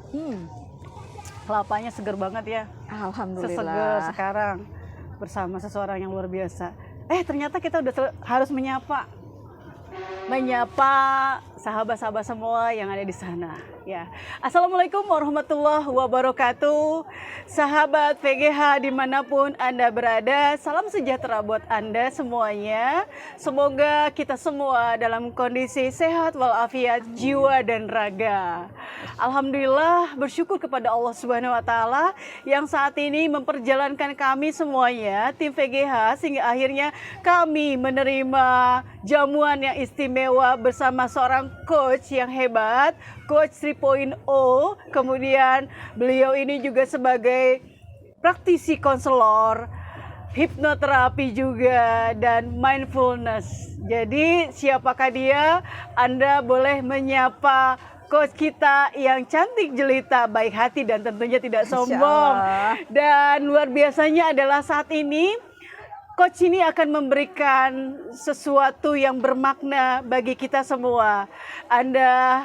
Hmm, kelapanya seger banget ya. Alhamdulillah. Seseger sekarang bersama seseorang yang luar biasa. Ternyata kita udah harus menyapa sahabat-sahabat semua yang ada di sana ya. Assalamualaikum warahmatullahi wabarakatuh. Sahabat VGH dimanapun Anda berada, salam sejahtera buat Anda semuanya. Semoga kita semua dalam kondisi sehat walafiat jiwa dan raga. Alhamdulillah, bersyukur kepada Allah Subhanahu wa taala yang saat ini memperjalankan kami semuanya tim VGH sehingga akhirnya kami menerima jamuan yang istimewa bersama seorang coach yang hebat, Coach 3.0. Kemudian beliau ini juga sebagai praktisi konselor, hipnoterapi juga, dan mindfulness. Jadi siapakah dia? Anda boleh menyapa coach kita yang cantik jelita, baik hati dan tentunya tidak sombong. Dan luar biasanya adalah saat ini coach ini akan memberikan sesuatu yang bermakna bagi kita semua. Anda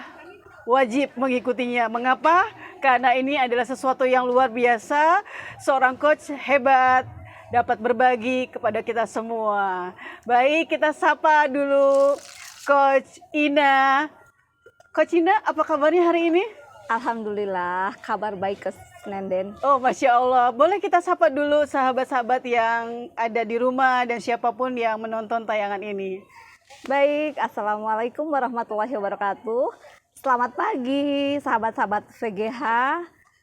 wajib mengikutinya. Mengapa? Karena ini adalah sesuatu yang luar biasa. Seorang coach hebat dapat berbagi kepada kita semua. Baik, kita sapa dulu Coach Ina. Coach Ina, apa kabarnya hari ini? Alhamdulillah, kabar baik Coach Nenden. Oh, Masya Allah. Boleh kita sapa dulu sahabat-sahabat yang ada di rumah dan siapapun yang menonton tayangan ini. Baik, Assalamualaikum warahmatullahi wabarakatuh. Selamat pagi sahabat-sahabat VGH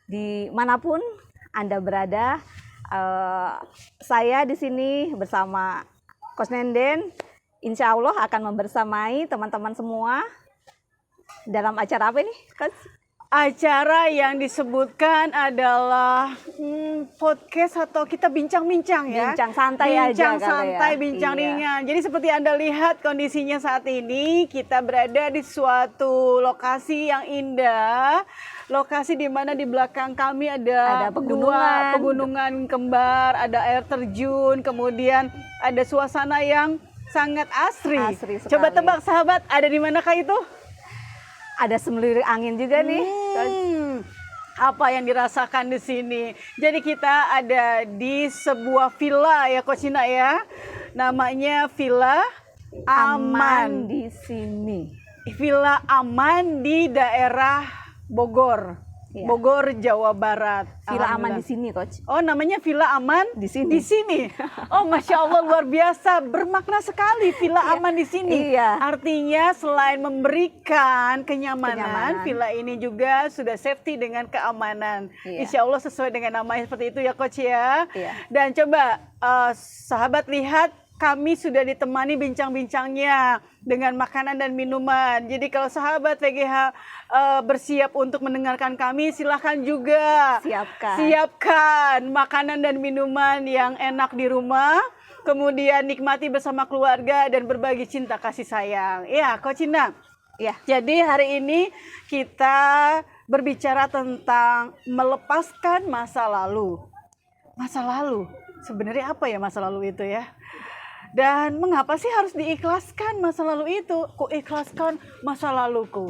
dimanapun Anda berada. Saya di sini bersama Coach Nenden, insya Allah akan membersamai teman-teman semua dalam acara apa ini, Coach? Acara yang disebutkan adalah podcast atau kita bincang-bincang ya. Bincang santai aja. Bincang santai, bincang Iya. ringan. Jadi seperti Anda lihat kondisinya saat ini, kita berada di suatu lokasi yang indah. Lokasi di mana di belakang kami ada dua pegunungan kembar, ada air terjun, kemudian ada suasana yang sangat asri. Coba tebak sahabat, ada di manakah itu? Ada semelirik angin juga nih. Apa yang dirasakan di sini? Jadi kita ada di sebuah villa ya Coach Ina ya. Namanya Villa Aman di sini. Villa Aman di daerah Bogor. Iya. Bogor, Jawa Barat. Villa Aman di sini, Coach. Oh, namanya Villa Aman di sini. Di sini. Oh, Masya Allah, luar biasa, bermakna sekali Villa Aman di sini. Iya. Artinya selain memberikan kenyamanan, villa ini juga sudah safety dengan keamanan. Iya. Insya Allah sesuai dengan namanya seperti itu ya, Coach ya. Iya. Dan coba sahabat lihat, kami sudah ditemani bincang-bincangnya dengan makanan dan minuman. Jadi kalau sahabat VGH bersiap untuk mendengarkan kami, silahkan juga siapkan makanan dan minuman yang enak di rumah. Kemudian nikmati bersama keluarga dan berbagi cinta kasih sayang. Ya, Coach Ina. Ya. Jadi hari ini kita berbicara tentang melepaskan masa lalu. Masa lalu, sebenarnya apa ya masa lalu itu ya? Dan mengapa sih harus diikhlaskan masa lalu itu? Ku ikhlaskan masa laluku.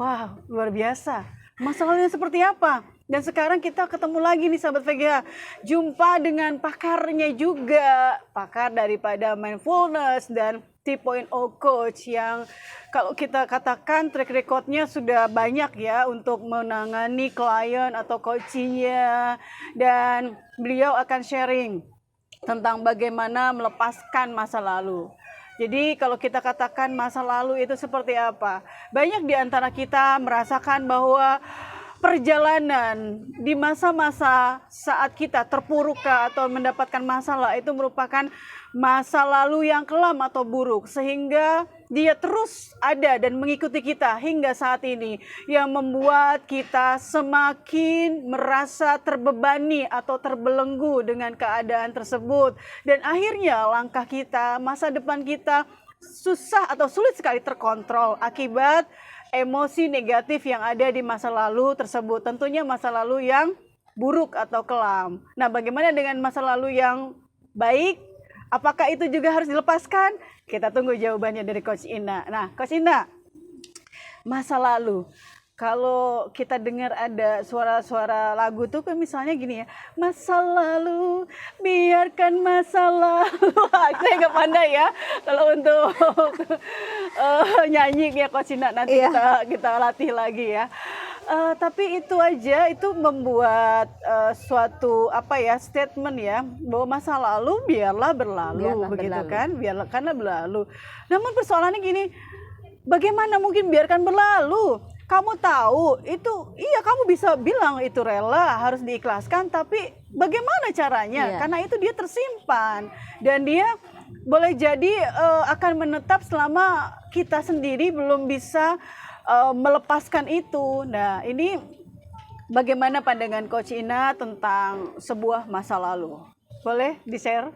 Wow, luar biasa. Masa lalunya seperti apa? Dan sekarang kita ketemu lagi nih sahabat VGH. Jumpa dengan pakarnya juga. Pakar daripada mindfulness dan 3.0 coach yang kalau kita katakan track recordnya sudah banyak ya untuk menangani klien atau coachingnya. Dan beliau akan sharing tentang bagaimana melepaskan masa lalu. Jadi kalau kita katakan masa lalu itu seperti apa? Banyak di antara kita merasakan bahwa perjalanan di masa-masa saat kita terpuruk atau mendapatkan masalah itu merupakan masa lalu yang kelam atau buruk, sehingga dia terus ada dan mengikuti kita hingga saat ini, yang membuat kita semakin merasa terbebani atau terbelenggu dengan keadaan tersebut, dan akhirnya langkah kita, masa depan kita susah atau sulit sekali terkontrol akibat emosi negatif yang ada di masa lalu tersebut. Tentunya masa lalu yang buruk atau kelam. Nah, bagaimana dengan masa lalu yang baik? Apakah itu juga harus dilepaskan? Kita tunggu jawabannya dari Coach Ina. Nah, Coach Ina, masa lalu. kalau kita dengar ada suara-suara lagu tuh kayak misalnya gini ya, masa lalu, biarkan masa lalu. Saya nggak pandai ya kalau untuk nyanyi ya Coach Ina, nanti kita latih lagi ya. Tapi itu aja itu membuat suatu statement ya, bahwa masa lalu biarlah berlalu, begitu kan, biarlah karena berlalu. Namun persoalannya gini, bagaimana mungkin biarkan berlalu? Kamu tahu itu, iya kamu bisa bilang itu rela harus diikhlaskan, tapi bagaimana caranya? Karena itu dia tersimpan dan dia boleh jadi akan menetap selama kita sendiri belum bisa melepaskan itu. Nah, ini bagaimana pandangan Coach Ina tentang sebuah masa lalu? Boleh di-share?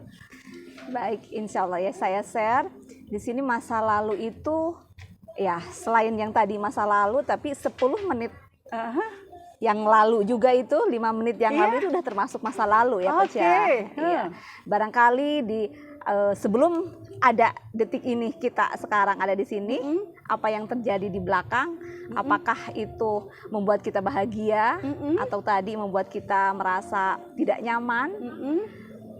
Baik, insya Allah ya saya share. Di sini masa lalu itu ya selain yang tadi masa lalu, tapi 10 menit yang lalu juga itu, 5 menit yang lalu itu udah termasuk masa lalu ya Coach ya. Iya. Barangkali sebelum ada detik ini kita sekarang ada di sini, apa yang terjadi di belakang, apakah itu membuat kita bahagia atau tadi membuat kita merasa tidak nyaman,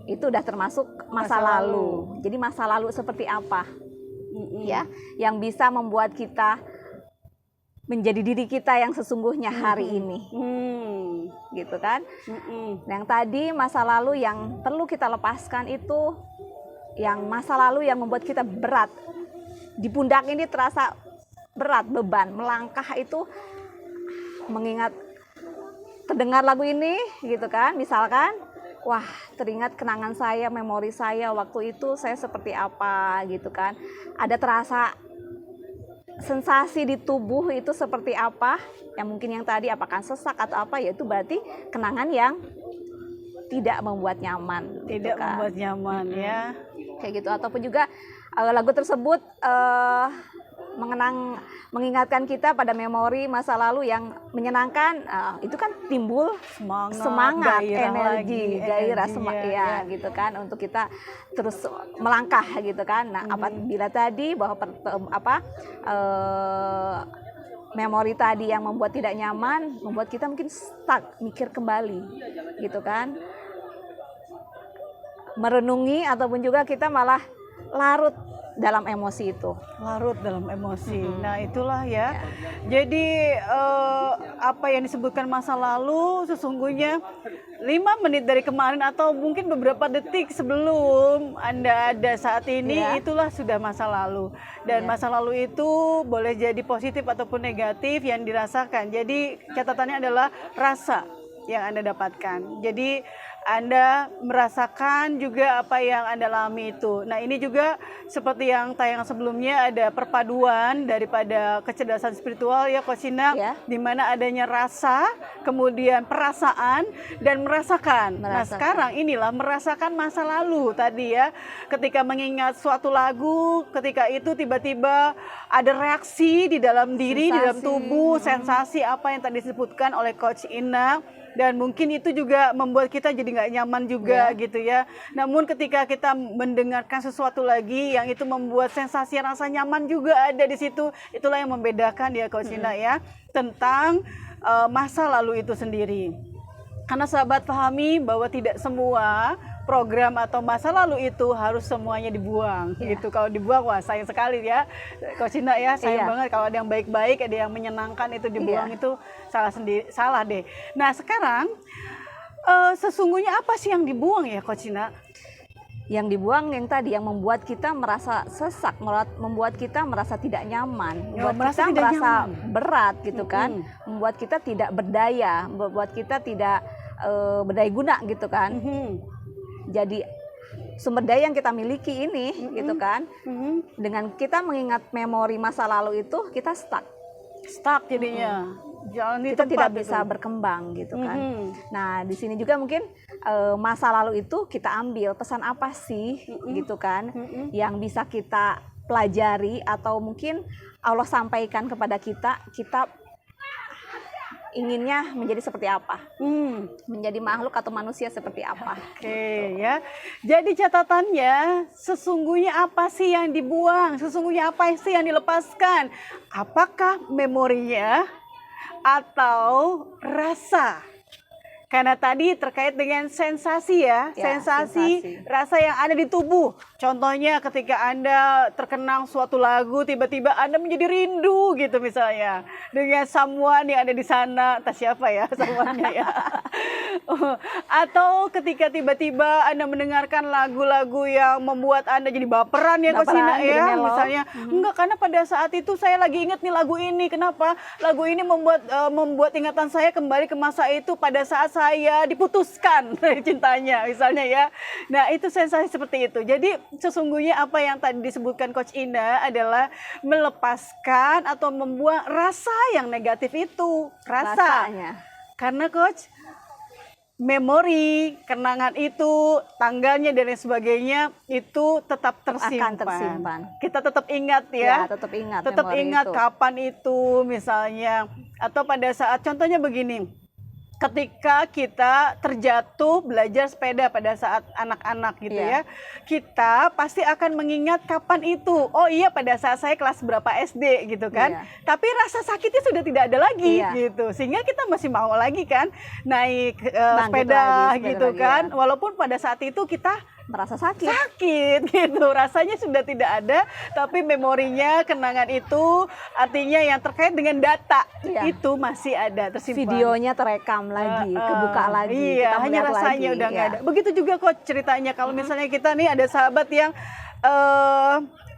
itu udah termasuk masa lalu. Jadi masa lalu seperti apa? Ya, yang bisa membuat kita menjadi diri kita yang sesungguhnya hari ini, gitu kan? Yang tadi masa lalu yang perlu kita lepaskan itu, yang masa lalu yang membuat kita berat di pundak ini, terasa berat, beban melangkah itu, mengingat terdengar lagu ini, gitu kan? Misalkan, wah teringat kenangan saya, memori saya waktu itu saya seperti apa gitu kan. Ada terasa sensasi di tubuh itu seperti apa, yang mungkin yang tadi apakah sesak atau apa, ya itu berarti kenangan yang tidak membuat nyaman. Tidak gitu kan. Membuat nyaman ya. Kayak gitu, ataupun juga lagu tersebut mengingatkan kita pada memori masa lalu yang menyenangkan, itu kan timbul semangat, energi, gairah, ya gitu kan, untuk kita terus melangkah gitu kan. Nah, apabila tadi bahwa memori tadi yang membuat tidak nyaman, membuat kita mungkin stuck, mikir kembali gitu kan, merenungi, ataupun juga kita malah larut dalam emosi itu. Larut dalam emosi. Nah, itulah ya. Jadi apa yang disebutkan masa lalu sesungguhnya 5 menit dari kemarin atau mungkin beberapa detik sebelum Anda ada saat ini, itulah sudah masa lalu. Dan masa lalu itu boleh jadi positif ataupun negatif yang dirasakan. Jadi catatannya adalah rasa yang Anda dapatkan. Jadi Anda merasakan juga apa yang Anda alami itu. Nah, ini juga seperti yang tayang sebelumnya, ada perpaduan daripada kecerdasan spiritual ya Coach Ina, di mana adanya rasa, kemudian perasaan dan merasakan. Nah, sekarang inilah merasakan masa lalu tadi ya. Ketika mengingat suatu lagu, ketika itu tiba-tiba ada reaksi di dalam diri, di dalam tubuh, sensasi apa yang tadi disebutkan oleh Coach Ina. Dan mungkin itu juga membuat kita jadi nggak nyaman juga gitu ya. Namun ketika kita mendengarkan sesuatu lagi yang itu membuat sensasi rasa nyaman juga ada di situ, itulah yang membedakan ya Coach Ina ya, tentang masa lalu itu sendiri. Karena sahabat pahami bahwa tidak semua program atau masa lalu itu harus semuanya dibuang gitu. Kalau dibuang, wah sayang sekali ya Coach Ina ya, sayang banget kalau ada yang baik-baik, ada yang menyenangkan itu dibuang, itu salah deh. Nah, sekarang sesungguhnya apa sih yang dibuang ya Coach Ina? Yang dibuang yang tadi yang membuat kita merasa sesak, membuat kita merasa tidak nyaman, membuat kita merasa berat gitu kan, membuat kita tidak berdaya, membuat kita tidak berdaya guna gitu kan. Jadi sumber daya yang kita miliki ini gitu kan, dengan kita mengingat memori masa lalu itu, kita stuck jadinya. Kita tidak bisa berkembang gitu kan. Nah, di sini juga mungkin masa lalu itu kita ambil pesan apa sih gitu kan, yang bisa kita pelajari atau mungkin Allah sampaikan kepada kita inginnya menjadi seperti apa, menjadi makhluk atau manusia seperti apa. Oke ya. Jadi catatannya, sesungguhnya apa sih yang dibuang, sesungguhnya apa sih yang dilepaskan? Apakah memorinya? atau rasa? Karena tadi terkait dengan sensasi ya, sensasi, rasa yang ada di tubuh. Contohnya ketika Anda terkenang suatu lagu, tiba-tiba Anda menjadi rindu gitu misalnya. Dengan someone yang ada di sana, entah siapa ya someone-nya ya. Atau ketika tiba-tiba Anda mendengarkan lagu-lagu yang membuat Anda jadi baperan ya Coach Ina ya. Misalnya, enggak, karena pada saat itu saya lagi ingat nih lagu ini. Kenapa? Lagu ini membuat ingatan saya kembali ke masa itu pada saat saya diputuskan dari cintanya misalnya ya. Nah itu sensasi seperti itu. Jadi sesungguhnya apa yang tadi disebutkan Coach Ina adalah melepaskan atau membuang rasa yang negatif itu. Rasanya. Karena Coach, memori, kenangan itu, tanggalnya dan lain sebagainya itu tetap tersimpan. Akan tersimpan. Kita tetap ingat ya. Tetap ingat. Tetap ingat itu. kapan itu misalnya. Atau pada saat contohnya begini. Ketika kita terjatuh belajar sepeda pada saat anak-anak gitu ya, kita pasti akan mengingat kapan itu. Oh iya, pada saat saya kelas berapa SD gitu kan. Tapi rasa sakitnya sudah tidak ada lagi gitu. Sehingga kita masih mau lagi kan naik sepeda gitu kan. Walaupun pada saat itu kita merasa sakit gitu, rasanya sudah tidak ada, tapi memorinya, kenangan itu artinya yang terkait dengan data itu masih ada tersimpan. Videonya terekam lagi, kebuka lagi, iya, kita hanya rasanya lagi, udah nggak ada. Begitu juga kok ceritanya kalau misalnya kita nih ada sahabat yang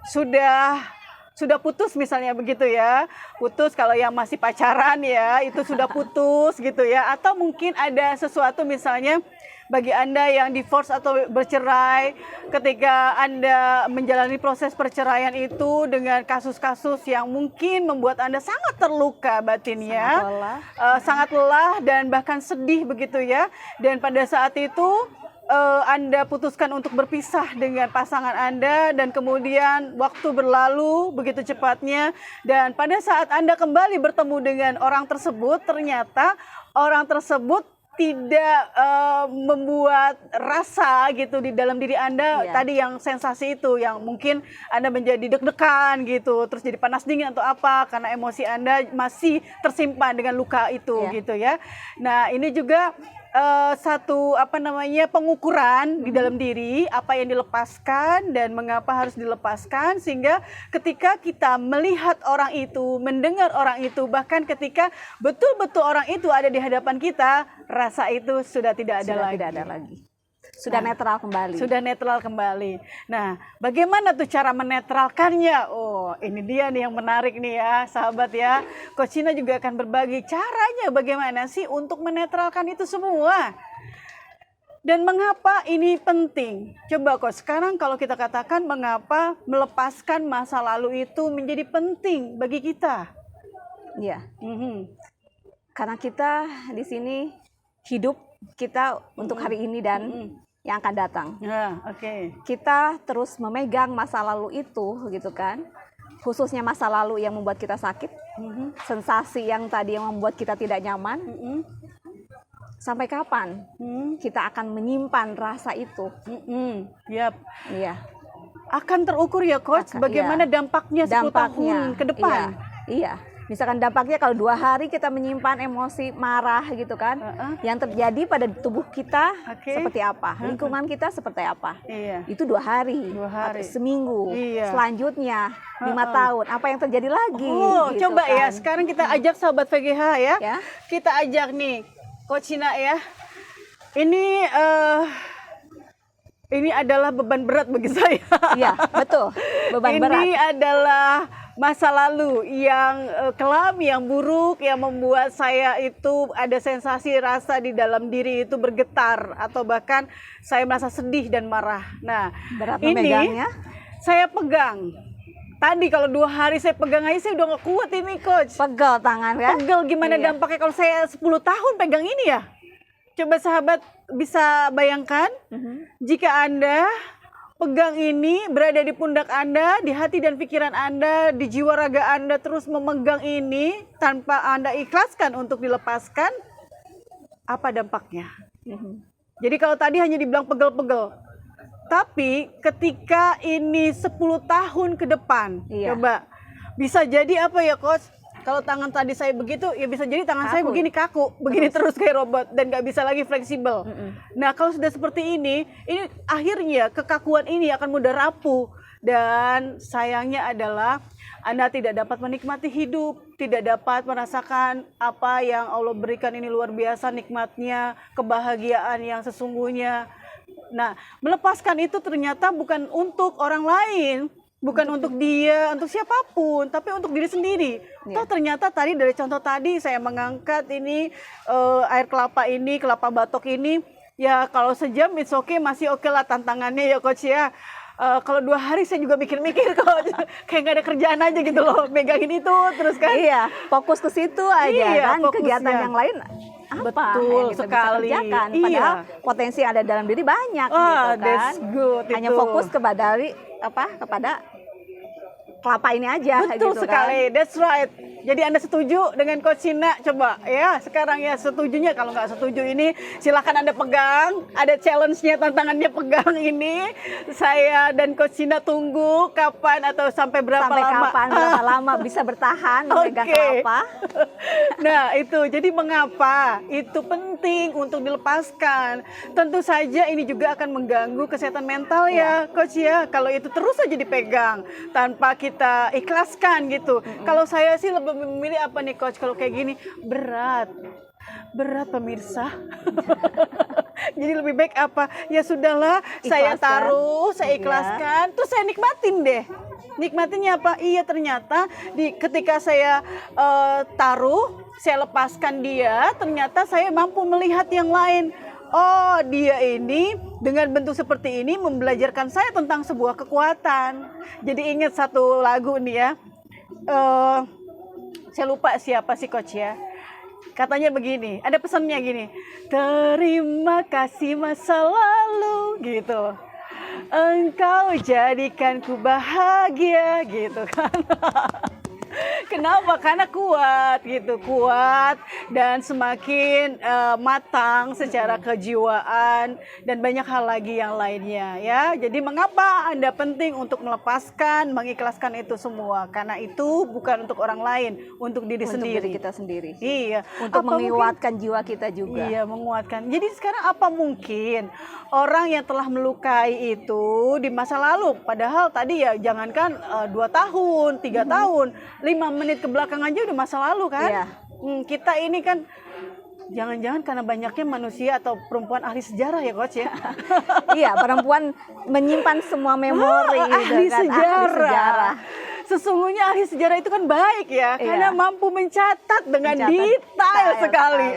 sudah putus misalnya begitu ya, putus. Kalau yang masih pacaran ya itu sudah putus gitu ya, atau mungkin ada sesuatu misalnya bagi Anda yang divorce atau bercerai, ketika Anda menjalani proses perceraian itu dengan kasus-kasus yang mungkin membuat Anda sangat terluka batinnya, sangat lelah dan bahkan sedih begitu ya. Dan pada saat itu Anda putuskan untuk berpisah dengan pasangan Anda dan kemudian waktu berlalu begitu cepatnya, dan pada saat Anda kembali bertemu dengan orang tersebut, ternyata orang tersebut tidak membuat rasa gitu di dalam diri Anda tadi yang sensasi itu yang mungkin Anda menjadi deg-degan gitu, terus jadi panas dingin atau apa karena emosi Anda masih tersimpan dengan luka itu gitu ya. Nah, ini juga satu pengukuran di dalam diri apa yang dilepaskan dan mengapa harus dilepaskan, sehingga ketika kita melihat orang itu, mendengar orang itu, bahkan ketika betul-betul orang itu ada di hadapan kita, rasa itu sudah tidak ada lagi. Sudah netral kembali. Sudah netral kembali. Nah, bagaimana tuh cara menetralkannya? Oh, ini dia nih yang menarik nih ya, sahabat ya. Coach Ina juga akan berbagi caranya bagaimana sih untuk menetralkan itu semua. Dan mengapa ini penting? Coba Coach, sekarang kalau kita katakan mengapa melepaskan masa lalu itu menjadi penting bagi kita? Iya. Karena kita di sini hidup kita untuk hari ini dan yang akan datang. Kita terus memegang masa lalu itu gitu kan. Khususnya masa lalu yang membuat kita sakit, sensasi yang tadi yang membuat kita tidak nyaman. Sampai kapan kita akan menyimpan rasa itu? Iya. Akan terukur ya Coach, bagaimana dampaknya 10 tahun ke depan? Iya. Misalkan dampaknya kalau 2 hari kita menyimpan emosi marah gitu kan, yang terjadi pada tubuh kita seperti apa, lingkungan kita seperti apa, itu 2 hari, atau seminggu, selanjutnya 5 tahun, apa yang terjadi lagi? Gitu coba kan. Ya, sekarang kita ajak sahabat VGH ya, kita ajak nih Coach Ina ya, ini adalah beban berat bagi saya. Iya, betul, beban berat. Ini adalah masa lalu yang kelam, yang buruk, yang membuat saya itu ada sensasi rasa di dalam diri itu bergetar, atau bahkan saya merasa sedih dan marah. Nah, berat ini memegangnya. Saya pegang. Tadi kalau 2 hari saya pegang aja saya udah gak kuat ini Coach. Pegel tangan kan? Pegel, gimana dampaknya kalau saya 10 tahun pegang ini ya? Coba sahabat bisa bayangkan jika Anda pegang ini, berada di pundak Anda, di hati dan pikiran Anda, di jiwa raga Anda, terus memegang ini tanpa Anda ikhlaskan untuk dilepaskan, apa dampaknya? Jadi kalau tadi hanya dibilang pegel-pegel, tapi ketika ini 10 tahun ke depan, coba bisa jadi apa ya Coach? Kalau tangan tadi saya begitu, ya bisa jadi tangan saya Kaku. begini kaku, begini terus kayak robot dan nggak bisa lagi fleksibel. Nah, kalau sudah seperti ini akhirnya kekakuan ini akan mudah rapuh dan sayangnya adalah Anda tidak dapat menikmati hidup, tidak dapat merasakan apa yang Allah berikan ini luar biasa nikmatnya, kebahagiaan yang sesungguhnya. Nah, melepaskan itu ternyata bukan untuk orang lain, bukan untuk dia, untuk siapapun, tapi untuk diri sendiri. Toh ternyata tadi dari contoh tadi saya mengangkat ini air kelapa ini, kelapa batok ini, ya kalau sejam it's okay, masih oke lah tantangannya ya coach ya. Kalau 2 hari saya juga mikir-mikir coach, kayak nggak ada kerjaan aja gitu loh, megangin itu terus kan. Iya, fokus ke situ aja Iya, kan, fokusnya. kegiatan yang lain apa Betul yang kita sekali. bisa kerjakan. Iya. Padahal potensi yang ada dalam diri banyak gitu kan. That's good Hanya itu. fokus kepada kelapa ini aja Betul gitu sekali, that's right. Jadi Anda setuju dengan Coach Sina? Coba ya, sekarang ya setujunya. Kalau nggak setuju ini silakan Anda pegang. Ada challenge-nya, tantangannya pegang ini. Saya dan Coach Sina tunggu kapan atau sampai berapa Sampai lama. kapan, berapa lama bisa bertahan memegang Oke. kelapa. Nah itu, jadi mengapa itu penting untuk dilepaskan? Tentu saja ini juga akan mengganggu kesehatan mental ya, Coach ya. Kalau itu terus saja dipegang tanpa kita ikhlaskan gitu. Kalau saya sih lebih memilih apa nih Coach? Kalau kayak gini berat pemirsa. Jadi lebih baik apa? Ya sudahlah, saya Ikhlaskan. taruh, saya Iya. ikhlaskan, terus saya nikmatin deh. Nikmatinnya apa? Iya ternyata ketika saya taruh, saya lepaskan dia, ternyata saya mampu melihat yang lain. Oh, dia ini dengan bentuk seperti ini membelajarkan saya tentang sebuah kekuatan. Jadi ingat satu lagu nih ya. Saya lupa siapa sih Coach ya. Katanya begini, ada pesannya gini. Terima kasih masa lalu gitu. Engkau jadikanku bahagia gitu kan. Kenapa? Karena kuat gitu, kuat dan semakin matang secara kejiwaan dan banyak hal lagi yang lainnya ya. Jadi mengapa Anda penting untuk melepaskan, mengikhlaskan itu semua? Karena itu bukan untuk orang lain, untuk diri Untuk sendiri. diri kita sendiri. Iya. Untuk Apa mungkin- menguatkan jiwa kita juga. Iya, menguatkan. Jadi sekarang apa mungkin orang yang telah melukai itu di masa lalu, padahal tadi ya jangankan 2 tahun, 3 tahun, 5 menit ke belakang aja udah masa lalu kan? Iya. Kita ini kan jangan-jangan karena banyaknya manusia atau perempuan ahli sejarah ya Coach ya? Iya, perempuan menyimpan semua memori gitu ahli kan, sejarah. ahli sejarah. Sesungguhnya ahli sejarah itu kan baik ya, Iya. karena mampu mencatat dengan Mencatat detail detail sekali.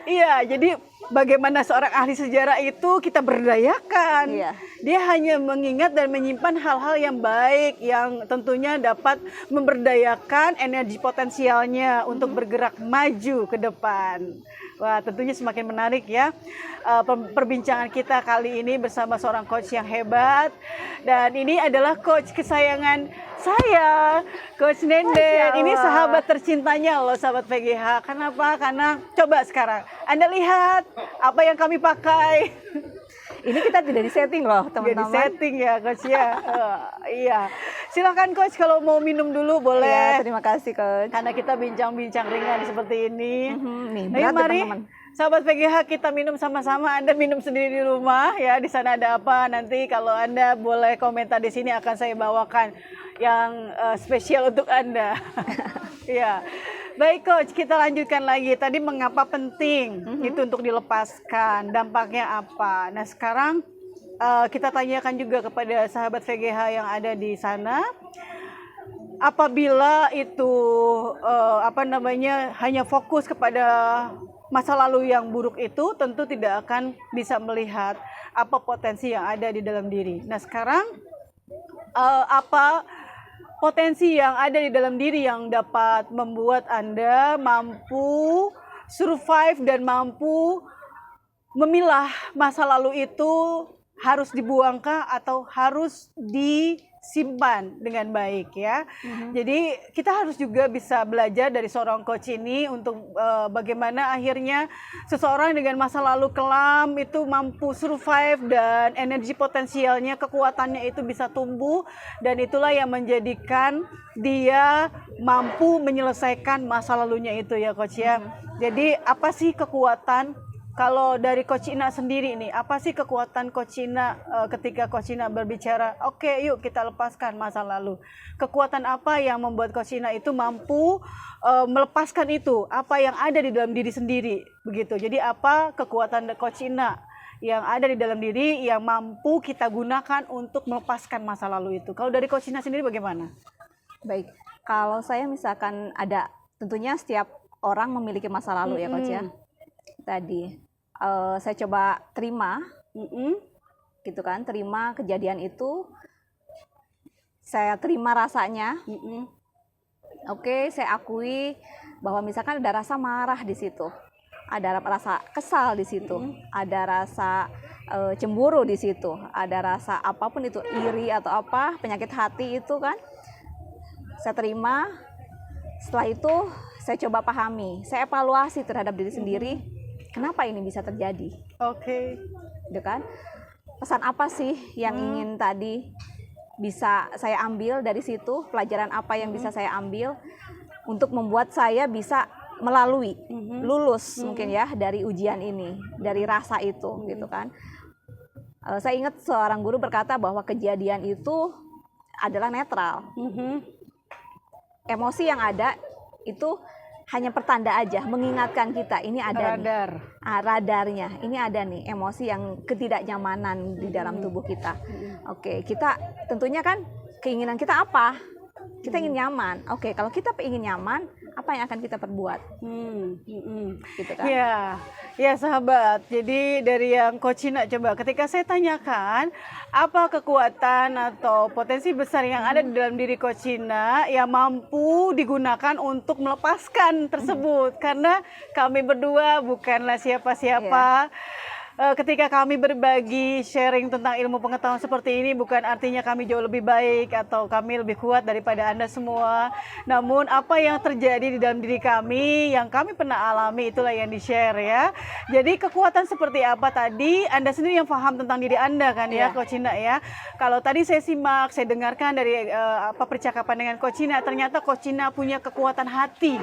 Iya, jadi bagaimana seorang ahli sejarah itu kita berdayakan. Iya. Dia hanya mengingat dan menyimpan hal-hal yang baik yang tentunya dapat memberdayakan energi potensialnya untuk bergerak maju ke depan. Wah, tentunya semakin menarik ya perbincangan kita kali ini bersama seorang coach yang hebat. Dan ini adalah coach kesayangan saya, Coach Nenden. Masya Ini Allah. sahabat tercintanya loh, sahabat PGH. Kenapa? Karena coba sekarang Anda lihat apa yang kami pakai. Ini kita tidak disetting loh, Jadi teman-teman. setting ya Coach ya. Iya. Silakan Coach kalau mau minum dulu Iya, boleh. terima kasih Coach. Karena kita bincang-bincang ringan seperti ini. Nih, Ayo berat mari, teman-teman. sahabat PGH kita minum sama-sama. Anda minum sendiri di rumah ya. Di sana ada apa? Nanti kalau Anda boleh komentar di sini akan saya bawakan yang spesial untuk Anda. Ya. Baik Coach, kita lanjutkan lagi. Tadi mengapa penting itu untuk dilepaskan, dampaknya apa? Nah sekarang kita tanyakan juga kepada sahabat VGH yang ada di sana. Apabila itu hanya fokus kepada masa lalu yang buruk itu, tentu tidak akan bisa melihat apa potensi yang ada di dalam diri. Nah sekarang apa potensi yang ada di dalam diri yang dapat membuat Anda mampu survive dan mampu memilah masa lalu itu harus dibuangkah atau harus simpan dengan baik ya. Jadi kita harus juga bisa belajar dari seorang coach ini untuk bagaimana akhirnya seseorang dengan masa lalu kelam itu mampu survive dan energi potensialnya, kekuatannya itu bisa tumbuh, dan itulah yang menjadikan dia mampu menyelesaikan masa lalunya itu ya coach ya. Jadi apa sih kekuatan? Kalau dari Coach Ina sendiri nih, apa sih kekuatan Coach Ina ketika Coach Ina berbicara, oke, yuk kita lepaskan masa lalu. Kekuatan apa yang membuat Coach Ina itu mampu melepaskan itu, apa yang ada di dalam diri sendiri, begitu. Jadi apa kekuatan Coach Ina yang ada di dalam diri yang mampu kita gunakan untuk melepaskan masa lalu itu. Kalau dari Coach Ina sendiri bagaimana? Baik, kalau saya misalkan ada, tentunya setiap orang memiliki masa lalu ya Coach ya. Tadi saya coba terima, gitu kan, terima kejadian itu, saya terima rasanya. Oke, saya akui bahwa misalkan ada rasa marah di situ, ada rasa kesal di situ, ada rasa cemburu di situ, ada rasa apapun itu, iri atau apa, penyakit hati itu kan, saya terima. Setelah itu saya coba pahami, saya evaluasi terhadap diri sendiri. Kenapa ini bisa terjadi? Oke. Gitu kan? Pesan apa sih yang ingin tadi bisa saya ambil dari situ? Pelajaran apa yang bisa saya ambil untuk membuat saya bisa melalui, lulus mungkin ya dari ujian ini, dari rasa itu, gitu kan? Saya ingat seorang guru berkata bahwa kejadian itu adalah netral. Emosi yang ada itu hanya pertanda aja, mengingatkan kita ini ada radar. Radarnya, ini ada nih emosi yang ketidaknyamanan di dalam tubuh kita. Oke, kita tentunya kan keinginan kita apa? Kita ingin nyaman. Oke, kalau kita ingin nyaman, apa yang akan kita perbuat? Gitu kan? Ya sahabat. Jadi dari yang Coach Ina coba, ketika saya tanyakan apa kekuatan atau potensi besar yang ada di dalam diri Coach Ina yang mampu digunakan untuk melepaskan tersebut, karena kami berdua bukanlah siapa-siapa. Ketika kami berbagi sharing tentang ilmu pengetahuan seperti ini, bukan artinya kami jauh lebih baik atau kami lebih kuat daripada Anda semua. Namun apa yang terjadi di dalam diri kami, yang kami pernah alami, itulah yang di-share ya. Jadi kekuatan seperti apa tadi, Anda sendiri yang paham tentang diri Anda kan ya, Coach Ina ya. Kalau tadi saya simak, saya dengarkan dari percakapan dengan Coach Ina, ternyata Coach Ina punya kekuatan hati.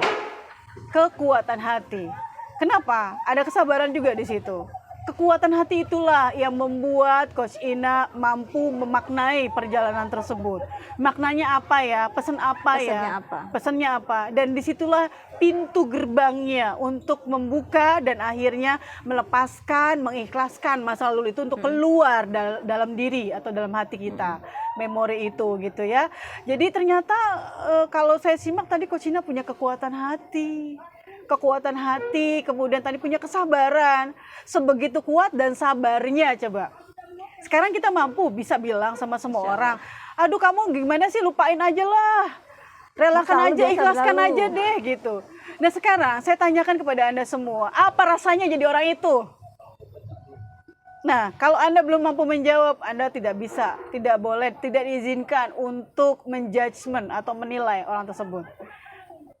Kekuatan hati. Kenapa? Ada kesabaran juga di situ. Kekuatan hati itulah yang membuat Coach Ina mampu memaknai perjalanan tersebut. Maknanya apa ya? Pesannya apa? Dan disitulah pintu gerbangnya untuk membuka dan akhirnya melepaskan, mengikhlaskan masa lalu itu untuk keluar dalam diri atau dalam hati kita. Memori itu gitu ya. Jadi ternyata kalau saya simak tadi Coach Ina punya kekuatan hati. Kemudian tadi punya kesabaran, sebegitu kuat dan sabarnya coba. Sekarang kita mampu bisa bilang sama semua orang, aduh kamu gimana sih, lupain aja lah, relakan aja, ikhlaskan aja deh gitu. Nah sekarang saya tanyakan kepada Anda semua, apa rasanya jadi orang itu? Nah, kalau Anda belum mampu menjawab, Anda tidak bisa, tidak boleh, tidak diizinkan untuk menjudgment atau menilai orang tersebut.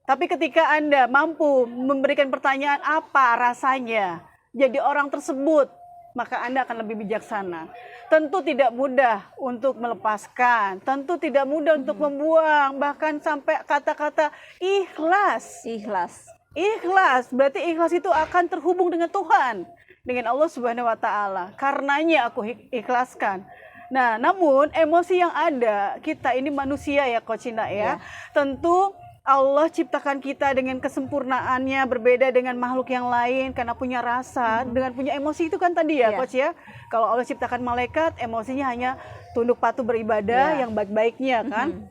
Tapi ketika Anda mampu memberikan pertanyaan apa rasanya jadi orang tersebut, maka Anda akan lebih bijaksana. Tentu tidak mudah untuk melepaskan, tentu tidak mudah untuk membuang, bahkan sampai kata-kata ikhlas. Ikhlas, berarti ikhlas itu akan terhubung dengan Tuhan, dengan Allah Subhanahu wa Ta'ala. Karenanya aku ikhlaskan. Nah, namun emosi yang ada, kita ini manusia ya Coach Ina ya. Tentu Allah ciptakan kita dengan kesempurnaannya, berbeda dengan makhluk yang lain karena punya rasa, dengan punya emosi itu kan tadi ya Coach ya. Kalau Allah ciptakan malaikat, emosinya hanya tunduk patuh beribadah yang baik-baiknya kan.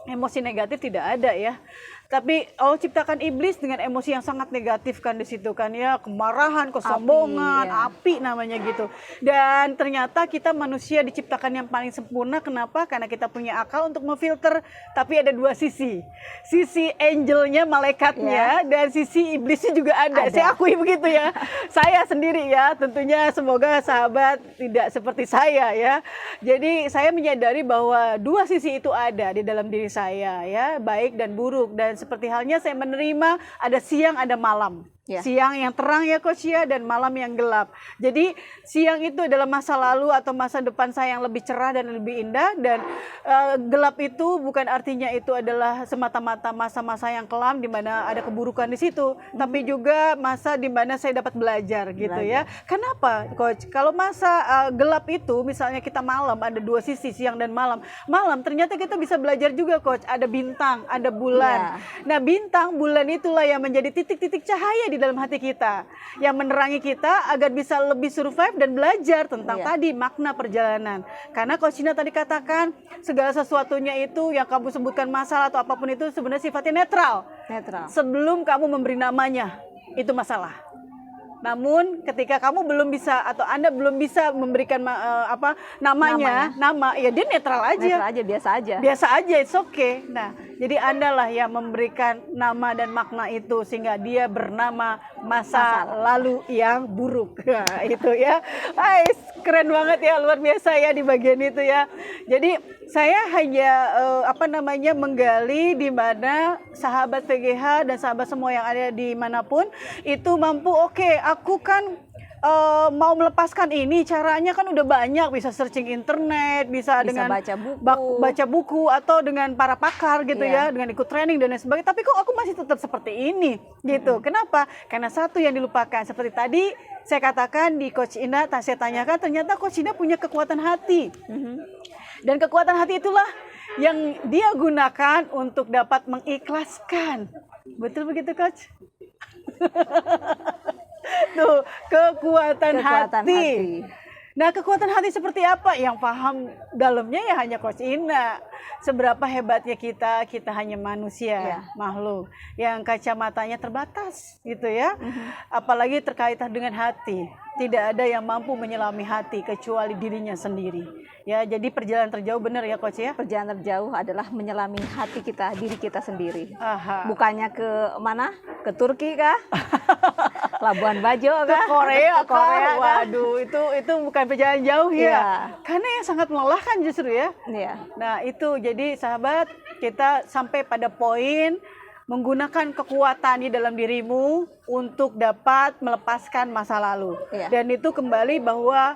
Emosi negatif tidak ada ya. Tapi Allah ciptakan iblis dengan emosi yang sangat negatif kan di situ kan ya, kemarahan, kesombongan, api namanya gitu. Dan ternyata kita manusia diciptakan yang paling sempurna. Kenapa? Karena kita punya akal untuk memfilter. Tapi ada dua sisi. Sisi angelnya, malaikatnya, dan sisi iblisnya juga ada. Saya akui begitu ya. Saya sendiri ya, tentunya semoga sahabat tidak seperti saya ya. Jadi saya menyadari bahwa dua sisi itu ada di dalam diri saya ya, baik dan buruk. Dan seperti halnya saya menerima ada siang ada malam. Siang yang terang ya Coach ya, dan malam yang gelap. Jadi siang itu adalah masa lalu atau masa depan saya yang lebih cerah dan lebih indah, dan gelap itu bukan artinya itu adalah semata-mata masa-masa yang kelam di mana ada keburukan di situ, tapi juga masa di mana saya dapat belajar gitu ya. Kenapa Coach? Kalau masa gelap itu misalnya kita malam, ada dua sisi siang dan malam. Malam ternyata kita bisa belajar juga Coach, ada bintang, ada bulan. Nah bintang, bulan itulah yang menjadi titik-titik cahaya di dalam hati kita, yang menerangi kita agar bisa lebih survive dan belajar tentang tadi makna perjalanan. Karena Coach Ina tadi katakan segala sesuatunya itu yang kamu sebutkan masalah atau apapun itu sebenarnya sifatnya netral. Sebelum kamu memberi namanya itu masalah. Namun ketika kamu belum bisa atau Anda belum bisa memberikan namanya, nama ya dia netral aja. Biasa aja, it's okay. Nah, jadi Anda lah yang memberikan nama dan makna itu sehingga dia bernama masa lalu yang buruk. Nah, itu ya. Keren banget ya, luar biasa ya di bagian itu ya. Jadi saya hanya menggali di mana sahabat VGH dan sahabat semua yang ada di manapun itu mampu, aku kan mau melepaskan ini, caranya kan udah banyak, bisa searching internet, bisa dengan baca buku atau dengan para pakar gitu ya, dengan ikut training dan lain sebagainya. Tapi kok aku masih tetap seperti ini gitu. Kenapa? Karena satu yang dilupakan, seperti tadi saya katakan di Coach Ina, saya tanyakan, ternyata Coach Ina punya kekuatan hati. Dan kekuatan hati itulah yang dia gunakan untuk dapat mengikhlaskan. Betul begitu Coach? Tuh, kekuatan hati. Nah, kekuatan hati seperti apa? Yang paham dalamnya ya hanya Coach Ina. Seberapa hebatnya kita hanya manusia, makhluk yang kacamatanya terbatas gitu ya. Apalagi terkait dengan hati. Tidak ada yang mampu menyelami hati kecuali dirinya sendiri. Ya, jadi perjalanan terjauh benar ya Coach ya? Perjalanan terjauh adalah menyelami hati kita, diri kita sendiri. Bukannya ke mana? Ke Turki kah? Labuan Bajo kah? Ke Korea kah? Waduh, itu bukan perjalanan jauh ya. Karena yang sangat melelahkan justru ya. Nah, itu jadi sahabat, kita sampai pada poin menggunakan kekuatan di dalam dirimu untuk dapat melepaskan masa lalu. Dan itu kembali bahwa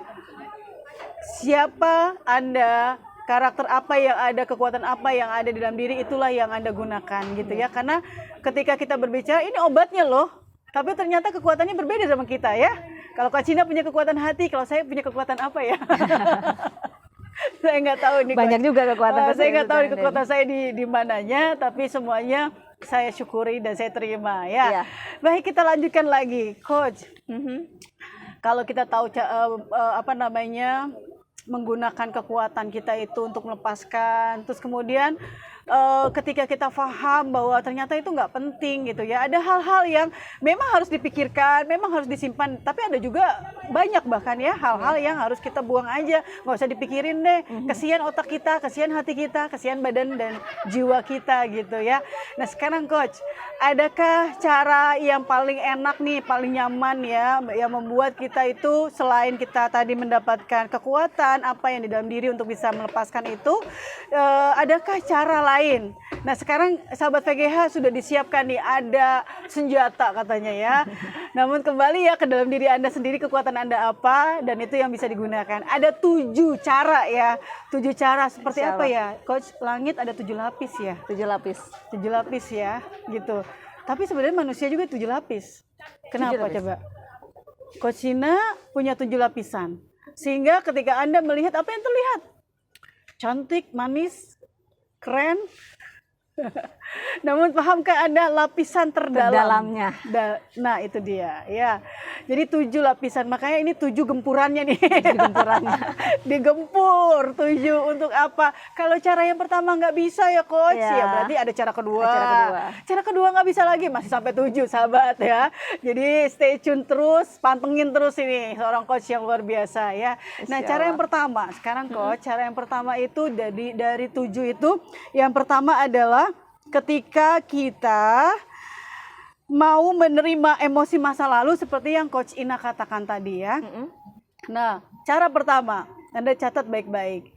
siapa Anda, karakter apa yang ada, kekuatan apa yang ada di dalam diri, itulah yang Anda gunakan gitu ya. Karena ketika kita berbicara, ini obatnya loh, tapi ternyata kekuatannya berbeda sama kita ya. Kalau Kak Cina punya kekuatan hati, kalau saya punya kekuatan apa ya? Saya nggak tahu nih. Banyak juga kekuatan. Saya nggak tahu kekuatan saya di mananya, tapi semuanya saya syukuri dan saya terima ya. Baik, kita lanjutkan lagi, Coach. Kalau kita tahu menggunakan kekuatan kita itu untuk melepaskan, terus kemudian ketika kita paham bahwa ternyata itu nggak penting gitu ya, ada hal-hal yang memang harus dipikirkan, memang harus disimpan, tapi ada juga banyak bahkan ya hal-hal yang harus kita buang aja, nggak usah dipikirin deh, kasihan otak kita, kasihan hati kita, kasihan badan dan jiwa kita gitu ya. Nah sekarang Coach, adakah cara yang paling enak nih, paling nyaman ya, yang membuat kita itu selain kita tadi mendapatkan kekuatan apa yang di dalam diri untuk bisa melepaskan itu, adakah cara lain? Nah sekarang sahabat VGH sudah disiapkan nih, ada senjata katanya ya. Namun kembali ya ke dalam diri Anda sendiri, kekuatan Anda apa, dan itu yang bisa digunakan. Ada 7 cara ya, 7 cara seperti apa ya Coach? Langit ada 7 lapis ya. 7 lapis. 7 lapis ya gitu. Tapi sebenarnya manusia juga 7 lapis. Kenapa 7 lapis? Coba? Coach Cina punya 7 lapisan. Sehingga ketika Anda melihat apa yang terlihat? Cantik, manis, keren, Namun pahamkah Anda lapisan terdalam? Terdalamnya. Nah itu dia ya. Jadi 7 lapisan, makanya ini 7 gempurannya nih. Gempurannya. Digempur 7 untuk apa? Kalau cara yang pertama nggak bisa ya coach, Ya. ya berarti ada cara kedua. Cara Cara kedua nggak bisa lagi, masih sampai 7 sahabat ya. Jadi stay tune terus, pantengin terus ini seorang coach yang luar biasa ya. Nah cara yang pertama sekarang coach, cara yang pertama itu dari 7 itu, yang pertama adalah ketika kita mau menerima emosi masa lalu seperti yang Coach Ina katakan tadi ya. Nah, cara pertama, Anda catat baik-baik.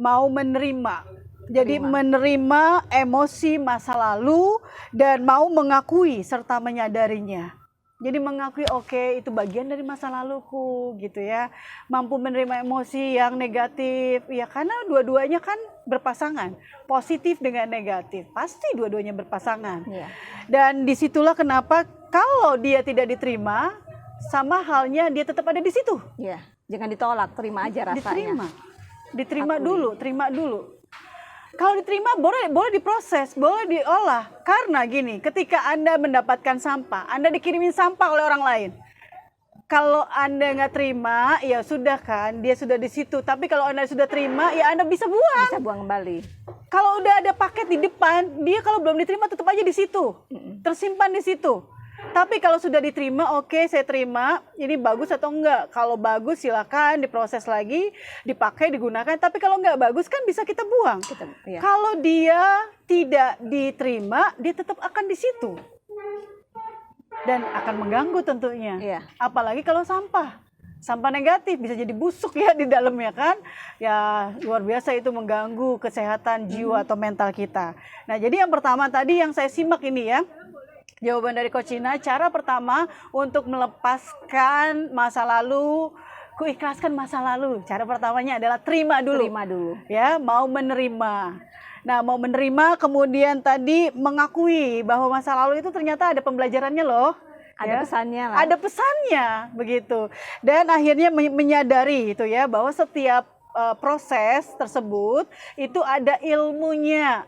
Mau menerima. Jadi menerima emosi masa lalu dan mau mengakui serta menyadarinya. Jadi mengakui oke, itu bagian dari masa laluku gitu ya. Mampu menerima emosi yang negatif. Ya karena dua-duanya kan berpasangan. Positif dengan negatif. Pasti dua-duanya berpasangan. Iya. Dan disitulah kenapa kalau dia tidak diterima, sama halnya dia tetap ada di situ. Iya. Jangan ditolak, terima aja rasanya. Diterima dulu, terima dulu. Kalau diterima boleh diproses, boleh diolah. Karena gini, ketika Anda mendapatkan sampah, Anda dikirimin sampah oleh orang lain. Kalau Anda nggak terima, ya sudah kan, dia sudah di situ. Tapi kalau Anda sudah terima, ya Anda bisa buang. Bisa buang kembali. Kalau udah ada paket di depan, dia kalau belum diterima tetap aja di situ. Tersimpan di situ. Tapi kalau sudah diterima, oke, saya terima, ini bagus atau enggak. Kalau bagus silakan diproses lagi, dipakai, digunakan. Tapi kalau enggak bagus kan bisa kita buang. Iya. Kalau dia tidak diterima, dia tetap akan di situ. Dan akan mengganggu tentunya. Iya. Apalagi kalau sampah. Sampah negatif bisa jadi busuk ya di dalamnya kan. Ya luar biasa itu mengganggu kesehatan jiwa atau mental kita. Nah jadi yang pertama tadi yang saya simak ini ya. Jawaban dari Coach Ina, cara pertama untuk melepaskan masa lalu, ikhlaskan masa lalu. Cara pertamanya adalah terima dulu. Terima dulu. Ya, mau menerima. Nah, mau menerima kemudian tadi mengakui bahwa masa lalu itu ternyata ada pembelajarannya loh. Ada pesannya lah. Ada pesannya begitu. Dan akhirnya menyadari itu ya bahwa setiap proses tersebut itu ada ilmunya,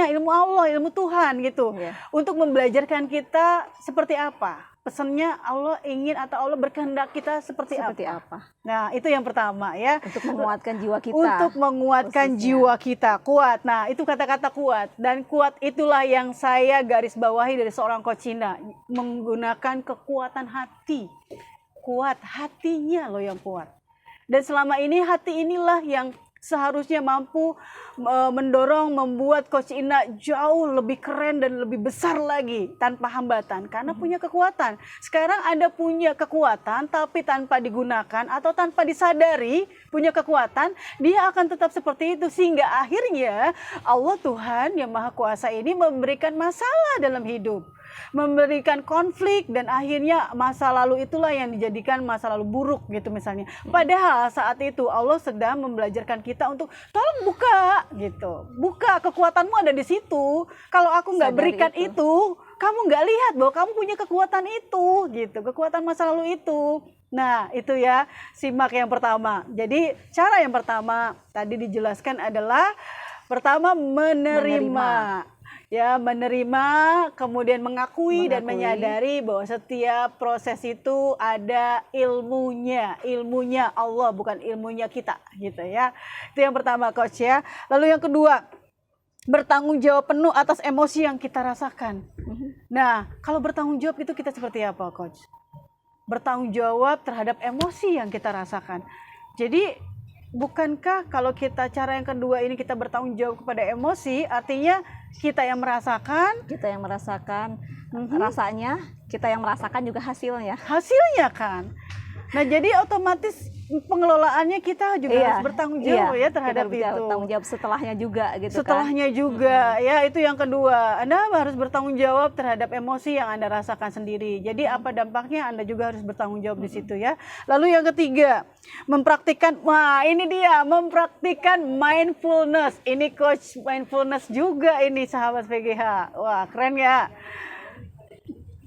ilmu Allah, ilmu Tuhan gitu. Yeah. Untuk membelajarkan kita seperti apa. Pesannya Allah ingin atau Allah berkehendak kita seperti apa. Nah, itu yang pertama ya. Untuk menguatkan jiwa kita. Untuk menguatkan jiwa kita, kuat. Nah, itu kata-kata kuat. Dan kuat itulah yang saya garis bawahi dari seorang Coach Ina. Menggunakan kekuatan hati. Kuat, hatinya loh yang kuat. Dan selama ini hati inilah yang seharusnya mampu mendorong, membuat Coach Ina jauh lebih keren dan lebih besar lagi tanpa hambatan. Karena punya kekuatan. Sekarang Anda punya kekuatan tapi tanpa digunakan atau tanpa disadari punya kekuatan, dia akan tetap seperti itu. Sehingga akhirnya Allah Tuhan yang Maha Kuasa ini memberikan masalah dalam hidup. Memberikan konflik dan akhirnya masa lalu itulah yang dijadikan masa lalu buruk gitu misalnya. Padahal saat itu Allah sedang membelajarkan kita untuk tolong buka gitu. Buka, kekuatanmu ada di situ. Kalau aku nggak berikan itu, kamu nggak lihat bahwa kamu punya kekuatan itu gitu. Kekuatan masa lalu itu. Nah itu ya, simak yang pertama. Jadi cara yang pertama tadi dijelaskan adalah pertama menerima. Ya, menerima, kemudian mengakui dan menyadari bahwa setiap proses itu ada ilmunya. Ilmunya Allah, bukan ilmunya kita gitu ya. Itu yang pertama Coach ya. Lalu yang kedua, bertanggung jawab penuh atas emosi yang kita rasakan. Nah, kalau bertanggung jawab itu kita seperti apa Coach? Bertanggung jawab terhadap emosi yang kita rasakan. Jadi bukankah kalau kita cara yang kedua ini kita bertanggung jawab kepada emosi, artinya kita yang merasakan, rasanya, kita yang merasakan juga hasilnya. Hasilnya kan. Nah, jadi otomatis pengelolaannya kita juga harus bertanggung jawab ya terhadap itu. Bertanggung jawab setelahnya juga gitu setelahnya kan. Juga ya itu yang kedua. Anda harus bertanggung jawab terhadap emosi yang Anda rasakan sendiri. Jadi apa dampaknya Anda juga harus bertanggung jawab di situ ya. Lalu yang ketiga, mempraktikkan, mempraktikkan mindfulness. Ini Coach mindfulness juga ini sahabat VGH. Wah, keren ya.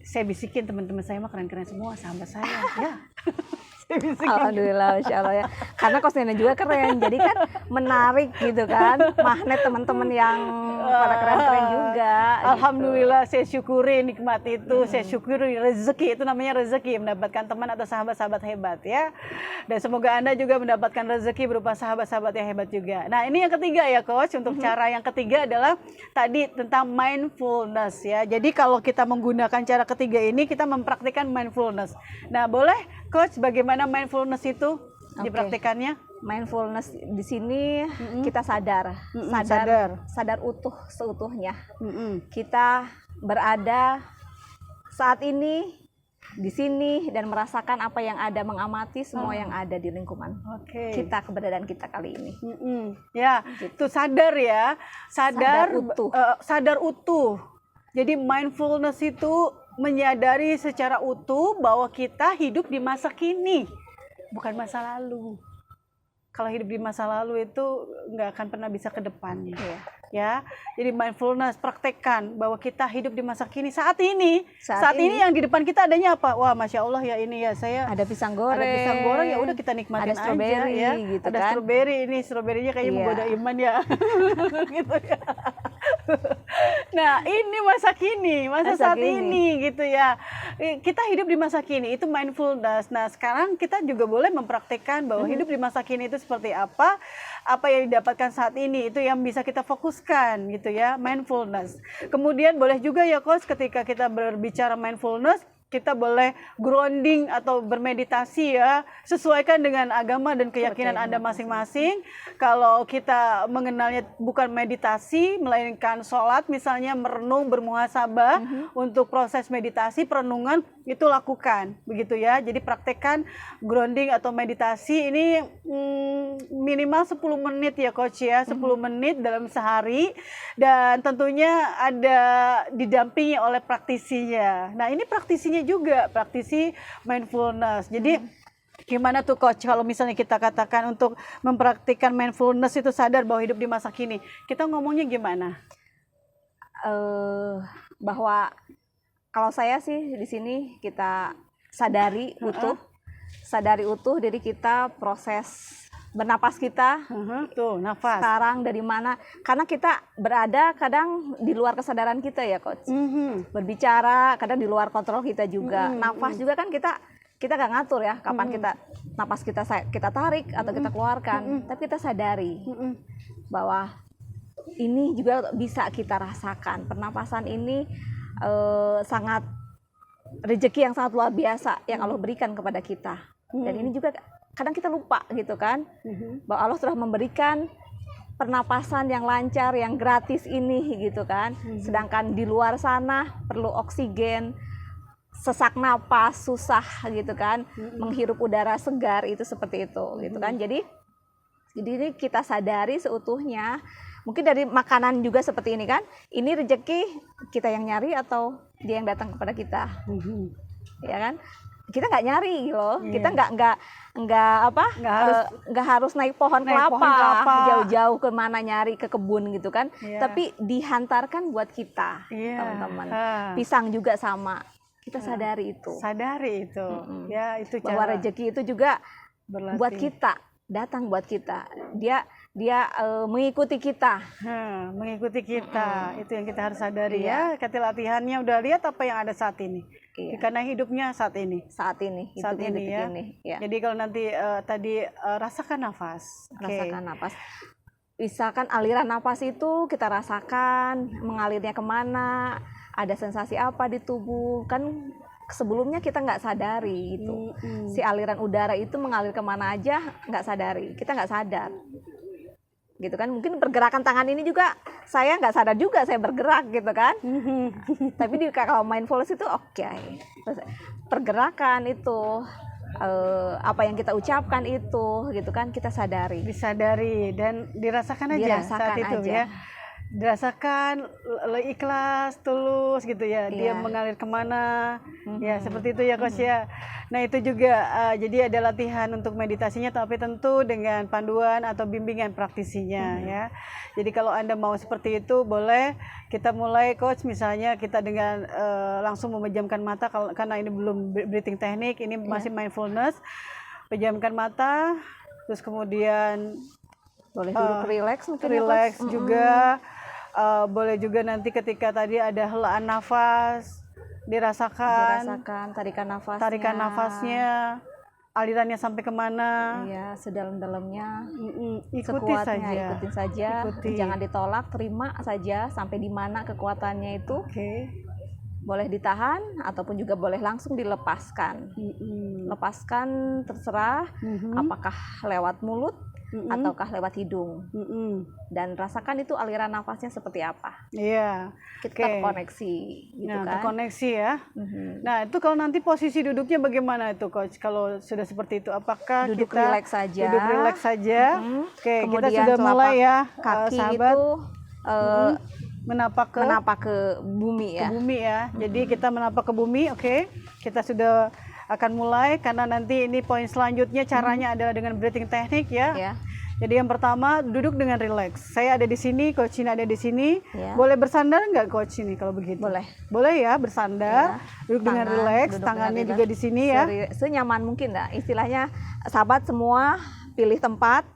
Saya bisikin teman-teman saya mah keren-keren semua sahabat saya ya. Alhamdulillah, Masya Allah ya. Karena Coach Ina juga keren, jadi kan menarik gitu kan, magnet teman-teman yang pada keren-keren juga. Alhamdulillah, saya syukuri nikmat itu, saya syukuri rezeki, itu namanya rezeki, mendapatkan teman atau sahabat-sahabat hebat ya. Dan semoga Anda juga mendapatkan rezeki berupa sahabat-sahabat yang hebat juga. Nah, ini yang ketiga ya Coach, untuk cara yang ketiga adalah tadi tentang mindfulness ya. Jadi kalau kita menggunakan cara ketiga ini, kita mempraktikkan mindfulness. Nah, boleh Coach, bagaimana mindfulness itu dipraktikannya? Mindfulness di sini kita sadar utuh seutuhnya. Kita berada saat ini di sini dan merasakan apa yang ada, mengamati semua yang ada di lingkungan kita, keberadaan kita kali ini. Ya, itu sadar ya, sadar utuh. Jadi mindfulness itu menyadari secara utuh bahwa kita hidup di masa kini, bukan masa lalu. Kalau hidup di masa lalu itu nggak akan pernah bisa ke depannya. Ya, jadi mindfulness, praktekkan bahwa kita hidup di masa kini, saat ini yang di depan kita adanya apa? Wah, masya Allah ya, ini ya, saya ada pisang goreng, ya udah kita nikmatin ada strawberry, aja ya. Gitu ada kan? strawberry, ini stroberinya kayaknya menggoda iman ya. Gitu ya. Nah, ini masa kini, masa saat ini gitu ya. Kita hidup di masa kini, itu mindfulness. Nah, sekarang kita juga boleh mempraktekkan bahwa hidup di masa kini itu seperti apa yang didapatkan saat ini, itu yang bisa kita fokuskan gitu ya, mindfulness. Kemudian boleh juga ya Coach, ketika kita berbicara mindfulness, kita boleh grounding atau bermeditasi ya, sesuaikan dengan agama dan keyakinan Anda masing-masing. Kalau kita mengenalnya bukan meditasi, melainkan sholat, misalnya merenung, bermuhasabah, untuk proses meditasi, perenungan, itu lakukan, begitu ya. Jadi praktekkan grounding atau meditasi ini minimal 10 menit ya Coach ya, 10 menit dalam sehari, dan tentunya ada didampingi oleh praktisinya. Nah, ini praktisinya juga, praktisi mindfulness. Jadi gimana tuh Coach kalau misalnya kita katakan untuk mempraktikkan mindfulness itu sadar bahwa hidup di masa kini, kita ngomongnya gimana? Bahwa kalau saya sih di sini kita sadari utuh diri kita, proses bernapas kita. Tuh, nafas. Sekarang dari mana? Karena kita berada kadang di luar kesadaran kita ya Coach. Berbicara kadang di luar kontrol kita juga. Nafas juga kan kita nggak ngatur ya kapan kita napas kita tarik atau kita keluarkan. Tapi kita sadari bahwa ini juga bisa kita rasakan. Pernapasan ini sangat rezeki yang sangat luar biasa yang Allah berikan kepada kita. Dan ini juga kadang kita lupa gitu kan, bahwa Allah sudah memberikan pernapasan yang lancar, yang gratis ini gitu kan. Sedangkan di luar sana perlu oksigen, sesak napas, susah gitu kan, menghirup udara segar, itu seperti itu gitu kan. Jadi ini kita sadari seutuhnya. Mungkin dari makanan juga seperti ini kan, ini rezeki kita yang nyari atau dia yang datang kepada kita, ya kan? Kita nggak nyari loh, kita nggak harus naik pohon kelapa jauh-jauh kemana nyari ke kebun gitu kan, tapi dihantarkan buat kita, teman-teman. Pisang juga sama, kita sadari itu. Ya, itu bahwa cara rezeki itu juga berlatih. Buat kita, datang buat kita, dia mengikuti kita. Itu yang kita harus sadari ya. Kata latihannya udah lihat apa yang ada saat ini. Karena hidupnya saat ini ya. Jadi kalau nanti tadi rasakan nafas. Rasakan nafas. Misalkan aliran nafas itu kita rasakan mengalirnya kemana, ada sensasi apa di tubuh kan. Sebelumnya kita nggak sadari itu, si aliran udara itu mengalir kemana aja nggak sadari, kita nggak sadar, gitu kan. Mungkin pergerakan tangan ini juga saya nggak sadar juga saya bergerak gitu kan. Tapi kalau mindfulness itu terus pergerakan itu apa yang kita ucapkan itu gitu kan, kita disadari dan dirasakan aja saat itu ya. Dirasakan ikhlas, tulus gitu ya, dia mengalir kemana, ya seperti itu ya Coach ya. Nah itu juga jadi ada latihan untuk meditasinya, tapi tentu dengan panduan atau bimbingan praktisinya ya. Jadi kalau Anda mau seperti itu boleh kita mulai Coach, misalnya kita dengan langsung memejamkan mata, karena ini belum breathing teknik, ini masih mindfulness. Pejamkan mata, terus kemudian boleh duduk relax juga. Boleh juga nanti ketika tadi ada helaan nafas, dirasakan tarikan nafasnya, alirannya sampai kemana. Iya, sedalam-dalamnya. Ikuti Sekuatnya, saja. ikutin saja. Ikuti. Jangan ditolak, terima saja sampai di mana kekuatannya itu. Oke. Boleh ditahan ataupun juga boleh langsung dilepaskan. Lepaskan terserah apakah lewat mulut ataukah lewat hidung. Dan rasakan itu aliran nafasnya seperti apa. Iya. Kita terkoneksi gitu Nah, kan. terkoneksi ya. Nah, itu kalau nanti posisi duduknya bagaimana itu, Coach? Kalau sudah seperti itu, apakah Duduk kita rileks saja. Duduk rileks saja. Oke, kita Kemudian sudah mulai ya, kaki sahabat. itu Menapak ke bumi ya. Ke bumi ya. Jadi kita menapak ke bumi, oke. Kita sudah akan mulai karena nanti ini poin selanjutnya caranya adalah dengan breathing technique ya. Ya. Jadi yang pertama duduk dengan rileks. Saya ada di sini, Coach Ina ada di sini. Ya. Boleh bersandar nggak Coach ini kalau begitu? Boleh. Boleh ya bersandar. Duduk dengan rileks, duduk tangannya dengan juga di sini ya. Senyaman mungkin dah. Istilahnya sahabat semua pilih tempat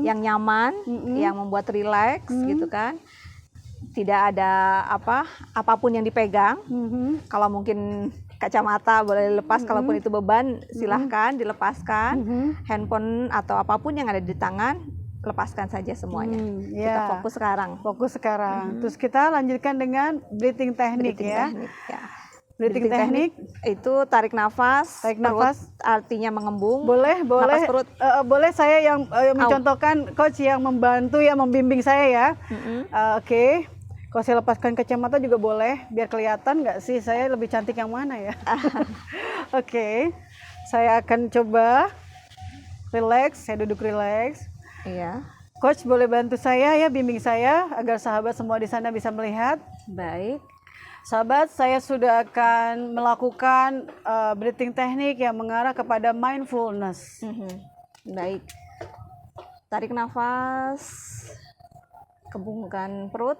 yang nyaman, yang membuat rileks gitu kan. Tidak ada apapun yang dipegang. Kalau mungkin kacamata boleh dilepas, kalaupun itu beban silahkan dilepaskan. Handphone atau apapun yang ada di tangan, lepaskan saja semuanya. Kita fokus sekarang. Fokus sekarang. Terus kita lanjutkan dengan breathing technique ya. Breathing technique itu tarik nafas. Tarik nafas artinya mengembung. Boleh. Nafas perut. Boleh saya yang mencontohkan, Coach yang membantu ya, membimbing saya ya. Oke. Kalau saya lepaskan kacamata juga boleh, biar kelihatan nggak sih saya lebih cantik yang mana ya? Oke. Saya akan coba relax, saya duduk relax. Iya. Coach boleh bantu saya ya, bimbing saya agar sahabat semua di sana bisa melihat. Baik. Sahabat, saya sudah akan melakukan breathing technique yang mengarah kepada mindfulness. Baik. Tarik nafas, kembungkan perut.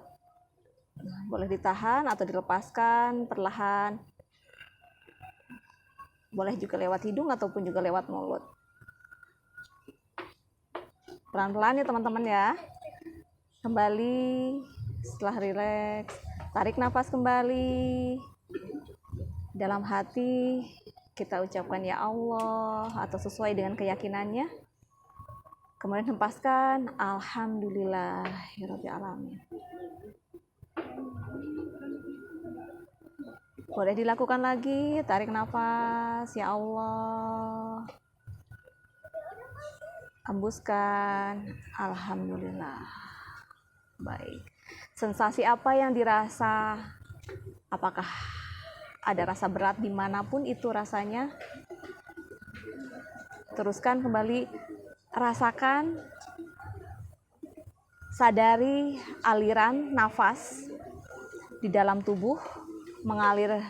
Boleh ditahan atau dilepaskan perlahan. Boleh juga lewat hidung ataupun juga lewat mulut. Pelan-pelan ya teman-teman ya. Kembali setelah rileks, tarik nafas kembali. Dalam hati kita ucapkan ya Allah atau sesuai dengan keyakinannya. Kemudian hempaskan alhamdulillahirabbil alamin. Boleh dilakukan lagi, tarik nafas, ya Allah. Hembuskan, alhamdulillah. Baik. Sensasi apa yang dirasa? Apakah ada rasa berat dimanapun itu rasanya? Teruskan kembali, rasakan, sadari aliran nafas di dalam tubuh mengalir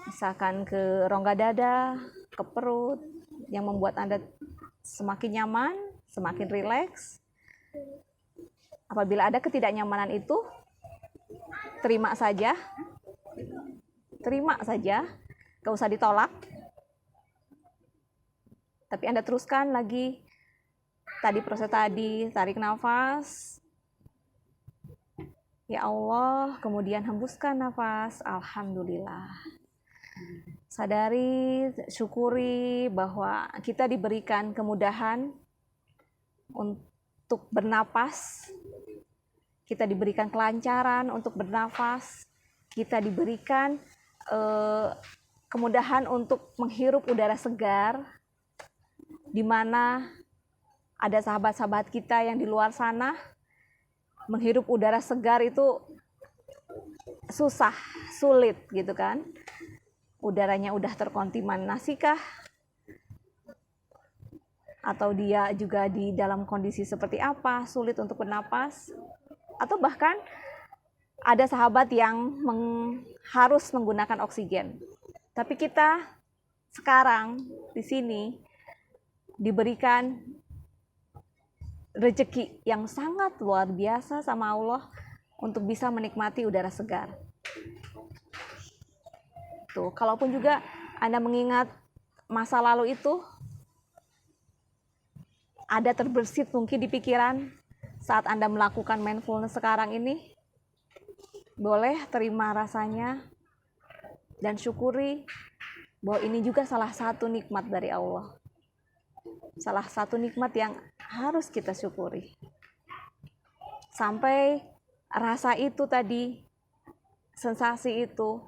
misalkan ke rongga dada, ke perut, yang membuat Anda semakin nyaman, semakin rileks. Apabila ada ketidaknyamanan itu, terima saja, gak usah ditolak. Tapi Anda teruskan lagi proses tadi, tarik nafas, ya Allah, kemudian hembuskan nafas, alhamdulillah. Sadari, syukuri bahwa kita diberikan kemudahan untuk bernapas, kita diberikan kelancaran untuk bernafas, kita diberikan kemudahan untuk menghirup udara segar, di mana ada sahabat-sahabat kita yang di luar sana menghirup udara segar itu susah, sulit gitu kan. Udaranya udah terkontaminasikah? Atau dia juga di dalam kondisi seperti apa, sulit untuk bernapas? Atau bahkan ada sahabat yang harus menggunakan oksigen. Tapi kita sekarang di sini diberikan rezeki yang sangat luar biasa sama Allah untuk bisa menikmati udara segar. Tuh, kalaupun juga Anda mengingat masa lalu itu, ada terbersit mungkin di pikiran, saat Anda melakukan mindfulness sekarang ini, boleh terima rasanya dan syukuri bahwa ini juga salah satu nikmat dari Allah. Salah satu nikmat yang harus kita syukuri. Sampai rasa itu tadi, sensasi itu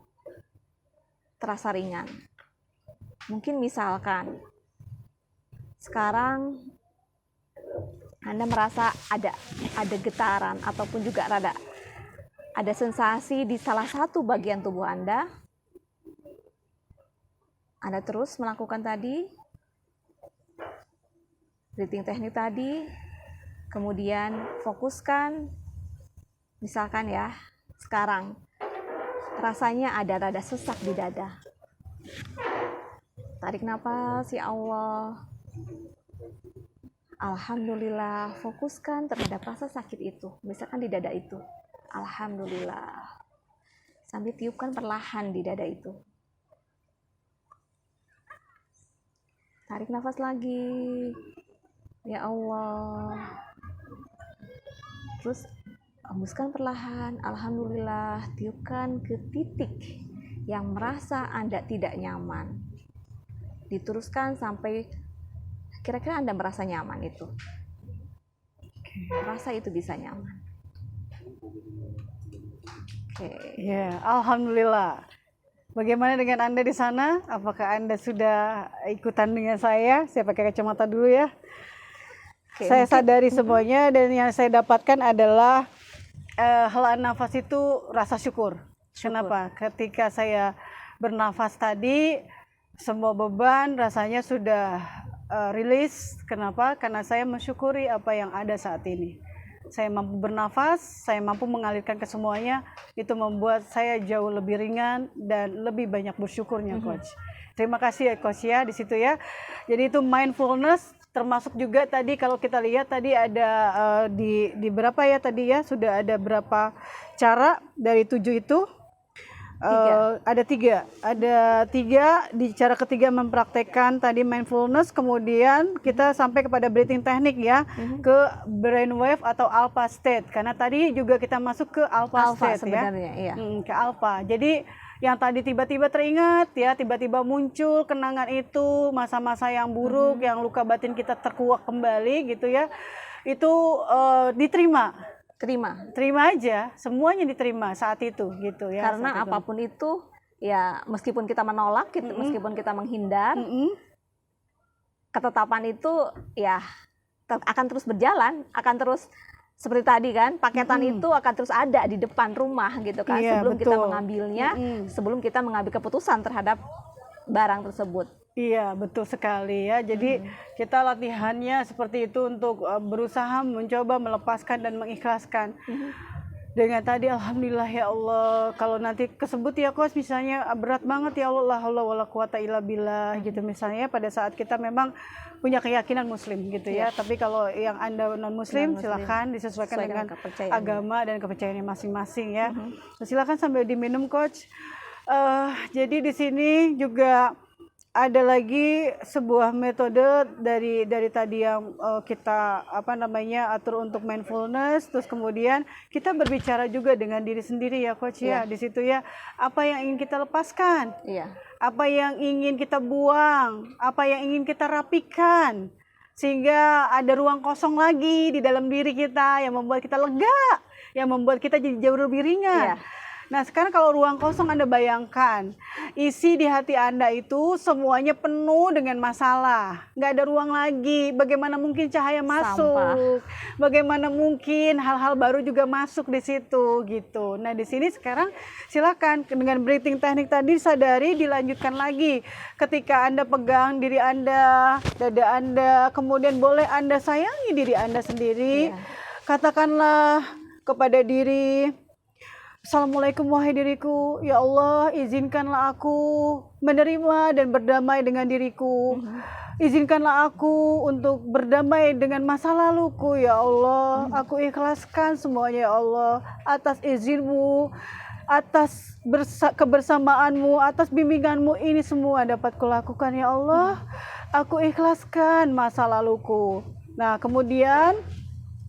terasa ringan. Mungkin misalkan sekarang Anda merasa ada getaran ataupun juga ada sensasi di salah satu bagian tubuh Anda. Anda terus melakukan tadi, breathing teknik tadi, kemudian fokuskan, misalkan ya, sekarang rasanya ada rada sesak di dada. Tarik nafas, ya Allah. Alhamdulillah, fokuskan terhadap rasa sakit itu, misalkan di dada itu. Alhamdulillah. Sambil tiupkan perlahan di dada itu. Tarik nafas lagi. Ya Allah. Terus hembuskan perlahan. Alhamdulillah, tiupkan ke titik yang merasa Anda tidak nyaman. Diteruskan sampai kira-kira Anda merasa nyaman itu. Rasa itu bisa nyaman. Ya, alhamdulillah. Bagaimana dengan Anda di sana? Apakah Anda sudah ikutan dengan saya? Saya pakai kacamata dulu ya. Saya sadari semuanya, dan yang saya dapatkan adalah helaan nafas itu rasa syukur. Kenapa? Ketika saya bernafas tadi, semua beban rasanya sudah rilis. Kenapa? Karena saya mensyukuri apa yang ada saat ini. Saya mampu bernafas, saya mampu mengalirkan ke semuanya, itu membuat saya jauh lebih ringan dan lebih banyak bersyukurnya, Coach. Terima kasih ya, Coach ya, di situ ya. Jadi itu mindfulness, termasuk juga tadi kalau kita lihat tadi ada di berapa ya tadi ya, sudah ada berapa cara dari 7 itu. Ada tiga di cara ketiga mempraktekkan tadi mindfulness, kemudian kita sampai kepada breathing teknik ya, ke brainwave atau alpha state, karena tadi juga kita masuk ke alpha state sebenarnya, ya, ke alpha. Jadi yang tadi tiba-tiba teringat ya, tiba-tiba muncul kenangan itu, masa-masa yang buruk, yang luka batin kita terkuak kembali gitu ya, itu diterima. Terima aja, semuanya diterima saat itu gitu ya. Karena apapun itu ya, meskipun kita menolak, meskipun kita menghindar, ketetapan itu ya akan terus berjalan, akan terus seperti tadi kan, paketan itu akan terus ada di depan rumah gitu kan, sebelum kita mengambilnya, sebelum kita mengambil keputusan terhadap barang tersebut. Iya, betul sekali ya. Jadi kita latihannya seperti itu, untuk berusaha mencoba melepaskan dan mengikhlaskan. Dengan tadi alhamdulillah ya Allah, kalau nanti kesebut ya Coach, misalnya berat banget ya Allah, la haula wala quwata illa billah gitu misalnya, pada saat kita memang punya keyakinan muslim gitu ya. Tapi kalau yang Anda non muslim, silakan disesuaikan dengan agama dan kepercayaannya masing-masing ya. Silakan sambil diminum Coach. Jadi di sini juga ada lagi sebuah metode dari tadi yang kita atur untuk mindfulness, terus kemudian kita berbicara juga dengan diri sendiri ya Coach ya, di situ ya, apa yang ingin kita lepaskan, apa yang ingin kita buang, apa yang ingin kita rapikan, sehingga ada ruang kosong lagi di dalam diri kita yang membuat kita lega, yang membuat kita jadi jauh lebih ringan. Nah sekarang kalau ruang kosong Anda bayangkan, isi di hati Anda itu semuanya penuh dengan masalah, nggak ada ruang lagi. Bagaimana mungkin cahaya masuk? Bagaimana mungkin hal-hal baru juga masuk di situ gitu. Nah di sini sekarang silakan dengan breathing teknik tadi, sadari, dilanjutkan lagi. Ketika Anda pegang diri Anda, dada Anda, kemudian boleh Anda sayangi diri Anda sendiri. Katakanlah kepada diri, Assalamualaikum wahai diriku, ya Allah izinkanlah aku menerima dan berdamai dengan diriku. Izinkanlah aku untuk berdamai dengan masa laluku ya Allah. Aku ikhlaskan semuanya ya Allah, atas izinmu, atas kebersamaanmu, atas bimbinganmu, ini semua dapat kulakukan ya Allah. Aku ikhlaskan masa laluku. Nah kemudian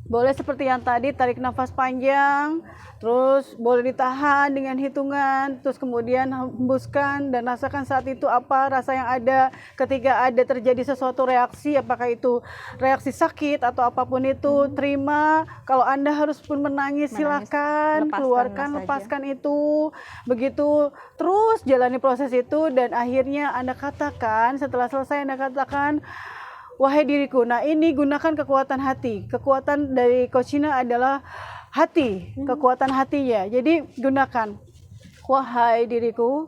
Boleh seperti yang tadi, tarik nafas panjang, terus boleh ditahan dengan hitungan, terus kemudian hembuskan dan rasakan saat itu apa rasa yang ada ketika ada terjadi sesuatu reaksi, apakah itu reaksi sakit atau apapun itu, terima. Kalau Anda harus pun menangis, silakan keluarkan, lepaskan itu. Begitu, terus jalani proses itu dan akhirnya Anda katakan, setelah selesai Anda katakan, wahai diriku. Nah, ini gunakan kekuatan hati. Kekuatan dari Coach Ina adalah hati, kekuatan hatinya. Jadi gunakan, wahai diriku,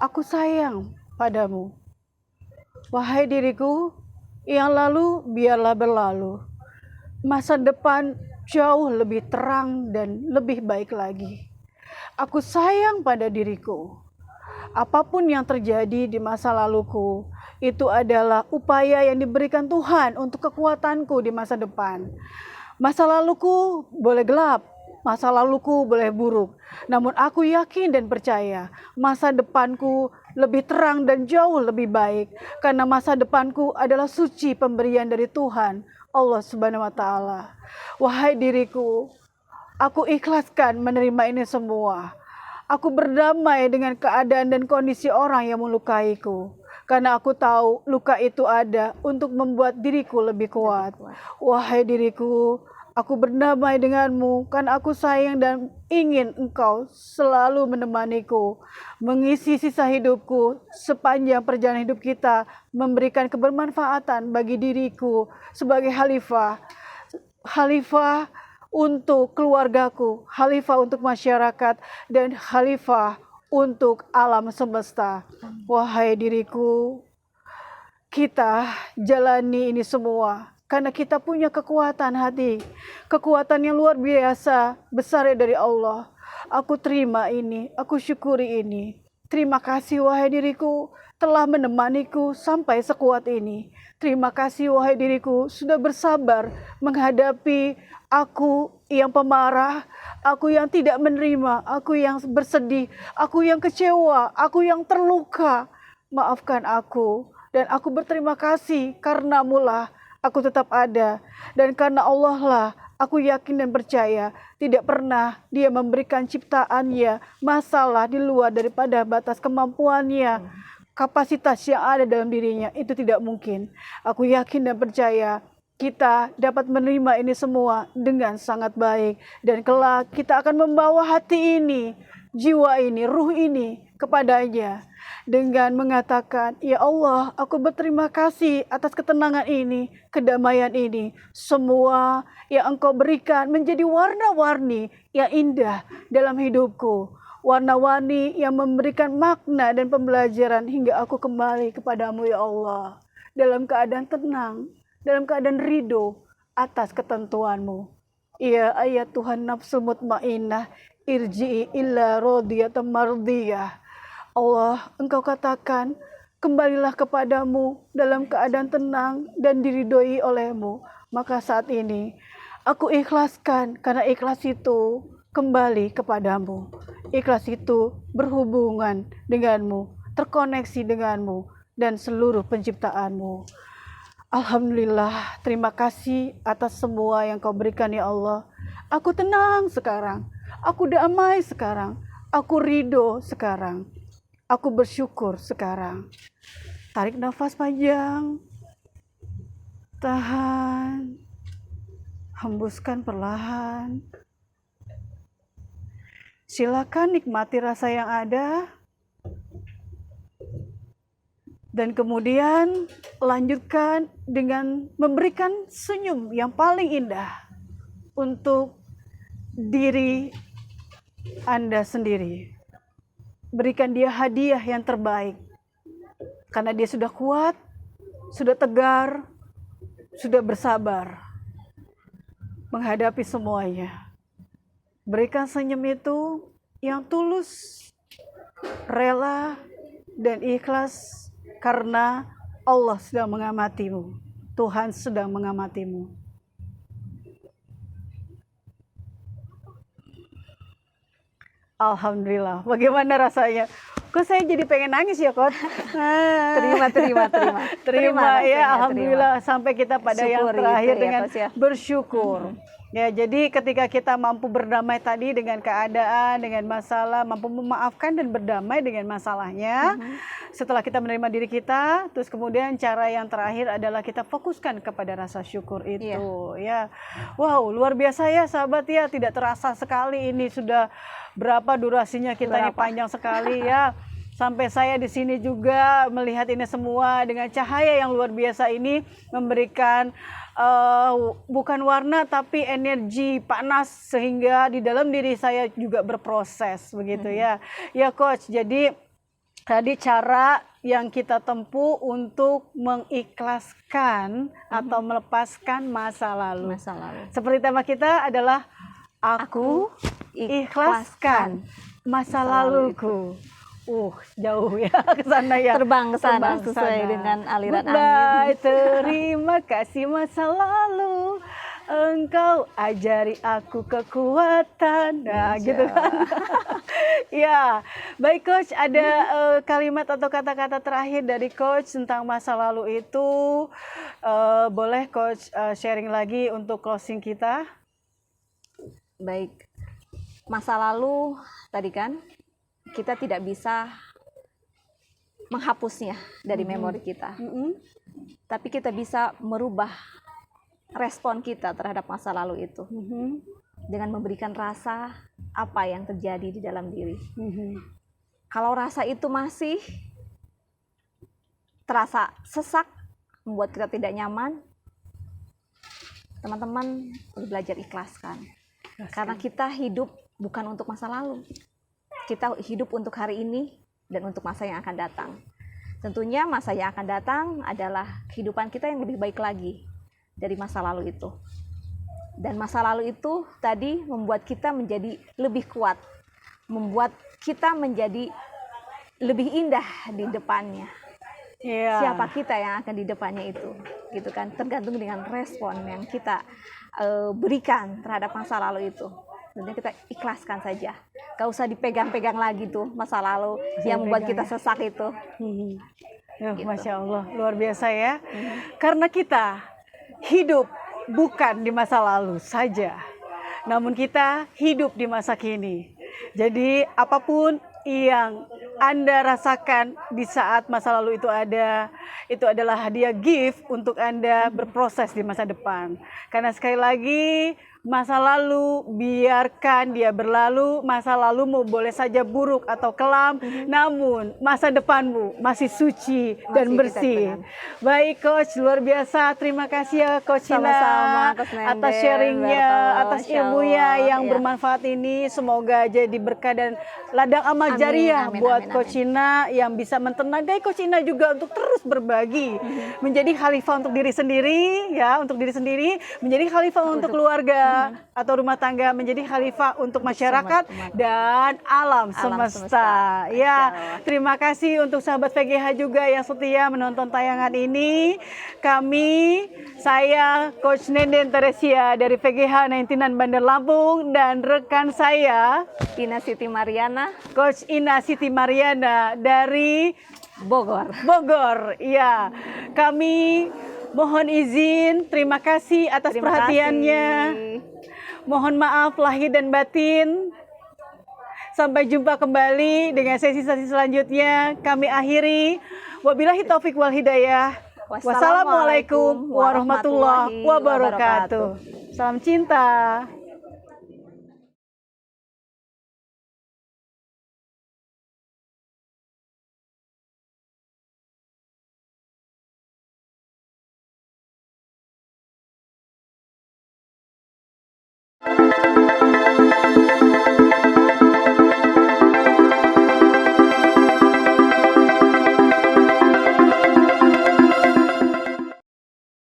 aku sayang padamu. Wahai diriku, yang lalu biarlah berlalu. Masa depan jauh lebih terang dan lebih baik lagi. Aku sayang pada diriku. Apapun yang terjadi di masa laluku, itu adalah upaya yang diberikan Tuhan untuk kekuatanku di masa depan. Masa laluku boleh gelap, masa laluku boleh buruk. Namun aku yakin dan percaya masa depanku lebih terang dan jauh lebih baik. Karena masa depanku adalah suci pemberian dari Tuhan, Allah Subhanahu wa Ta'ala. Wahai diriku, aku ikhlaskan menerima ini semua. Aku berdamai dengan keadaan dan kondisi orang yang melukaiku. Karena aku tahu luka itu ada untuk membuat diriku lebih kuat. Wahai diriku, aku berdamai denganmu karena aku sayang dan ingin engkau selalu menemaniku. Mengisi sisa hidupku sepanjang perjalanan hidup kita. Memberikan kebermanfaatan bagi diriku sebagai khalifah. Khalifah untuk keluargaku, khalifah untuk masyarakat, dan khalifah untuk alam semesta. Wahai diriku, kita jalani ini semua karena kita punya kekuatan hati, kekuatan yang luar biasa, besar dari Allah. Aku terima ini, aku syukuri ini. Terima kasih wahai diriku telah menemaniku sampai sekuat ini. Terima kasih wahai diriku sudah bersabar menghadapi aku yang pemarah, aku yang tidak menerima, aku yang bersedih, aku yang kecewa, aku yang terluka. Maafkan aku dan aku berterima kasih karena mulah aku tetap ada. Dan karena Allah lah aku yakin dan percaya tidak pernah dia memberikan ciptaannya masalah di luar daripada batas kemampuannya. Kapasitas yang ada dalam dirinya itu tidak mungkin. Aku yakin dan percaya kita dapat menerima ini semua dengan sangat baik. Dan kelak kita akan membawa hati ini, jiwa ini, ruh ini kepadanya. Dengan mengatakan, ya Allah, aku berterima kasih atas ketenangan ini, kedamaian ini. Semua yang Engkau berikan menjadi warna-warni yang indah dalam hidupku. Warna-warni yang memberikan makna dan pembelajaran hingga aku kembali kepadamu ya Allah. Dalam keadaan tenang, dalam keadaan ridho atas ketentuanmu. Ya ayat Tuhan nafsu mutmainnah, irji'i illa radiyatan mardiyah. Allah, Engkau katakan, kembalilah kepadamu dalam keadaan tenang dan diridhoi olehmu. Maka saat ini, aku ikhlaskan karena ikhlas itu kembali kepadamu. Ikhlas itu berhubungan denganmu, terkoneksi denganmu, dan seluruh penciptaanmu. Alhamdulillah, terima kasih atas semua yang Kau berikan ya Allah. Aku tenang sekarang, aku damai sekarang, aku ridho sekarang, aku bersyukur sekarang. Tarik nafas panjang, tahan, hembuskan perlahan. Silakan nikmati rasa yang ada. Dan kemudian lanjutkan dengan memberikan senyum yang paling indah untuk diri Anda sendiri. Berikan dia hadiah yang terbaik. Karena dia sudah kuat, sudah tegar, sudah bersabar menghadapi semuanya. Berikan senyum itu yang tulus, rela, dan ikhlas karena Allah sedang mengamatimu. Tuhan sedang mengamatimu. Alhamdulillah. Bagaimana rasanya? Kok saya jadi pengen nangis ya, Kot? Terima ya, alhamdulillah terima. Sampai kita pada syukur yang terakhir gitu, dengan ya, bersyukur. Ya, jadi ketika kita mampu berdamai tadi dengan keadaan, dengan masalah, mampu memaafkan dan berdamai dengan masalahnya, setelah kita menerima diri kita, terus kemudian cara yang terakhir adalah kita fokuskan kepada rasa syukur itu. Ya, wow, luar biasa ya sahabat ya, tidak terasa sekali ini sudah berapa durasinya kita ini panjang sekali ya. Sampai saya di sini juga melihat ini semua dengan cahaya yang luar biasa ini memberikan bukan warna tapi energi panas sehingga di dalam diri saya juga berproses begitu ya. Ya coach, jadi tadi cara yang kita tempuh untuk mengikhlaskan atau melepaskan masa lalu. Seperti tema kita adalah aku ikhlaskan masa laluku. Jauh ya ke sana ya. Terbang ke sana sesuai dengan aliran angin. Terima kasih masa lalu, engkau ajari aku kekuatan. Nah, gitu kan. Ya, baik coach, ada kalimat atau kata-kata terakhir dari coach tentang masa lalu itu. Boleh coach sharing lagi untuk closing kita? Baik. Masa lalu tadi kan kita tidak bisa menghapusnya dari memori kita. Tapi kita bisa merubah respon kita terhadap masa lalu itu. Dengan memberikan rasa apa yang terjadi di dalam diri. Kalau rasa itu masih terasa sesak, membuat kita tidak nyaman, teman-teman belajar ikhlaskan. Karena kita hidup bukan untuk masa lalu. Kita hidup untuk hari ini dan untuk masa yang akan datang. Tentunya masa yang akan datang adalah kehidupan kita yang lebih baik lagi dari masa lalu itu. Dan masa lalu itu tadi membuat kita menjadi lebih kuat, membuat kita menjadi lebih indah di depannya. Siapa kita yang akan di depannya itu, gitu kan? Tergantung dengan respon yang kita berikan terhadap masa lalu itu. Tentunya kita ikhlaskan saja. Gak usah dipegang-pegang lagi tuh masa lalu yang membuat kita sesak itu. Gitu. Masya Allah, luar biasa ya. Karena kita hidup bukan di masa lalu saja, namun kita hidup di masa kini. Jadi apapun yang Anda rasakan di saat masa lalu itu ada, itu adalah hadiah gift untuk Anda berproses di masa depan. Karena sekali lagi, masa lalu biarkan dia berlalu. Masa lalumu boleh saja buruk atau kelam, namun masa depanmu masih suci dan bersih. Baik coach, luar biasa. Terima kasih ya coach Ina atas sharingnya, atas ilmunya yang bermanfaat ini. Semoga jadi berkah dan ladang amal jariah buat coach Ina yang bisa mentenagai coach Ina juga untuk terus berbagi, menjadi khalifah untuk diri sendiri ya, untuk diri sendiri, menjadi khalifah untuk keluarga atau rumah tangga, menjadi khalifah untuk masyarakat dan alam semesta. Ya, terima kasih untuk sahabat VGH juga yang setia menonton tayangan ini. Saya Coach Nenden Teresia dari VGH 99 Bandar Lampung dan rekan saya Ina Siti Mariana, Coach Ina Siti Mariana dari Bogor. Ya, kami mohon izin, terima kasih atas perhatiannya. Mohon maaf lahir dan batin. Sampai jumpa kembali dengan sesi-sesi selanjutnya. Kami akhiri. Wabillahi taufik wal hidayah. Wassalamualaikum warahmatullahi wabarakatuh. Salam cinta.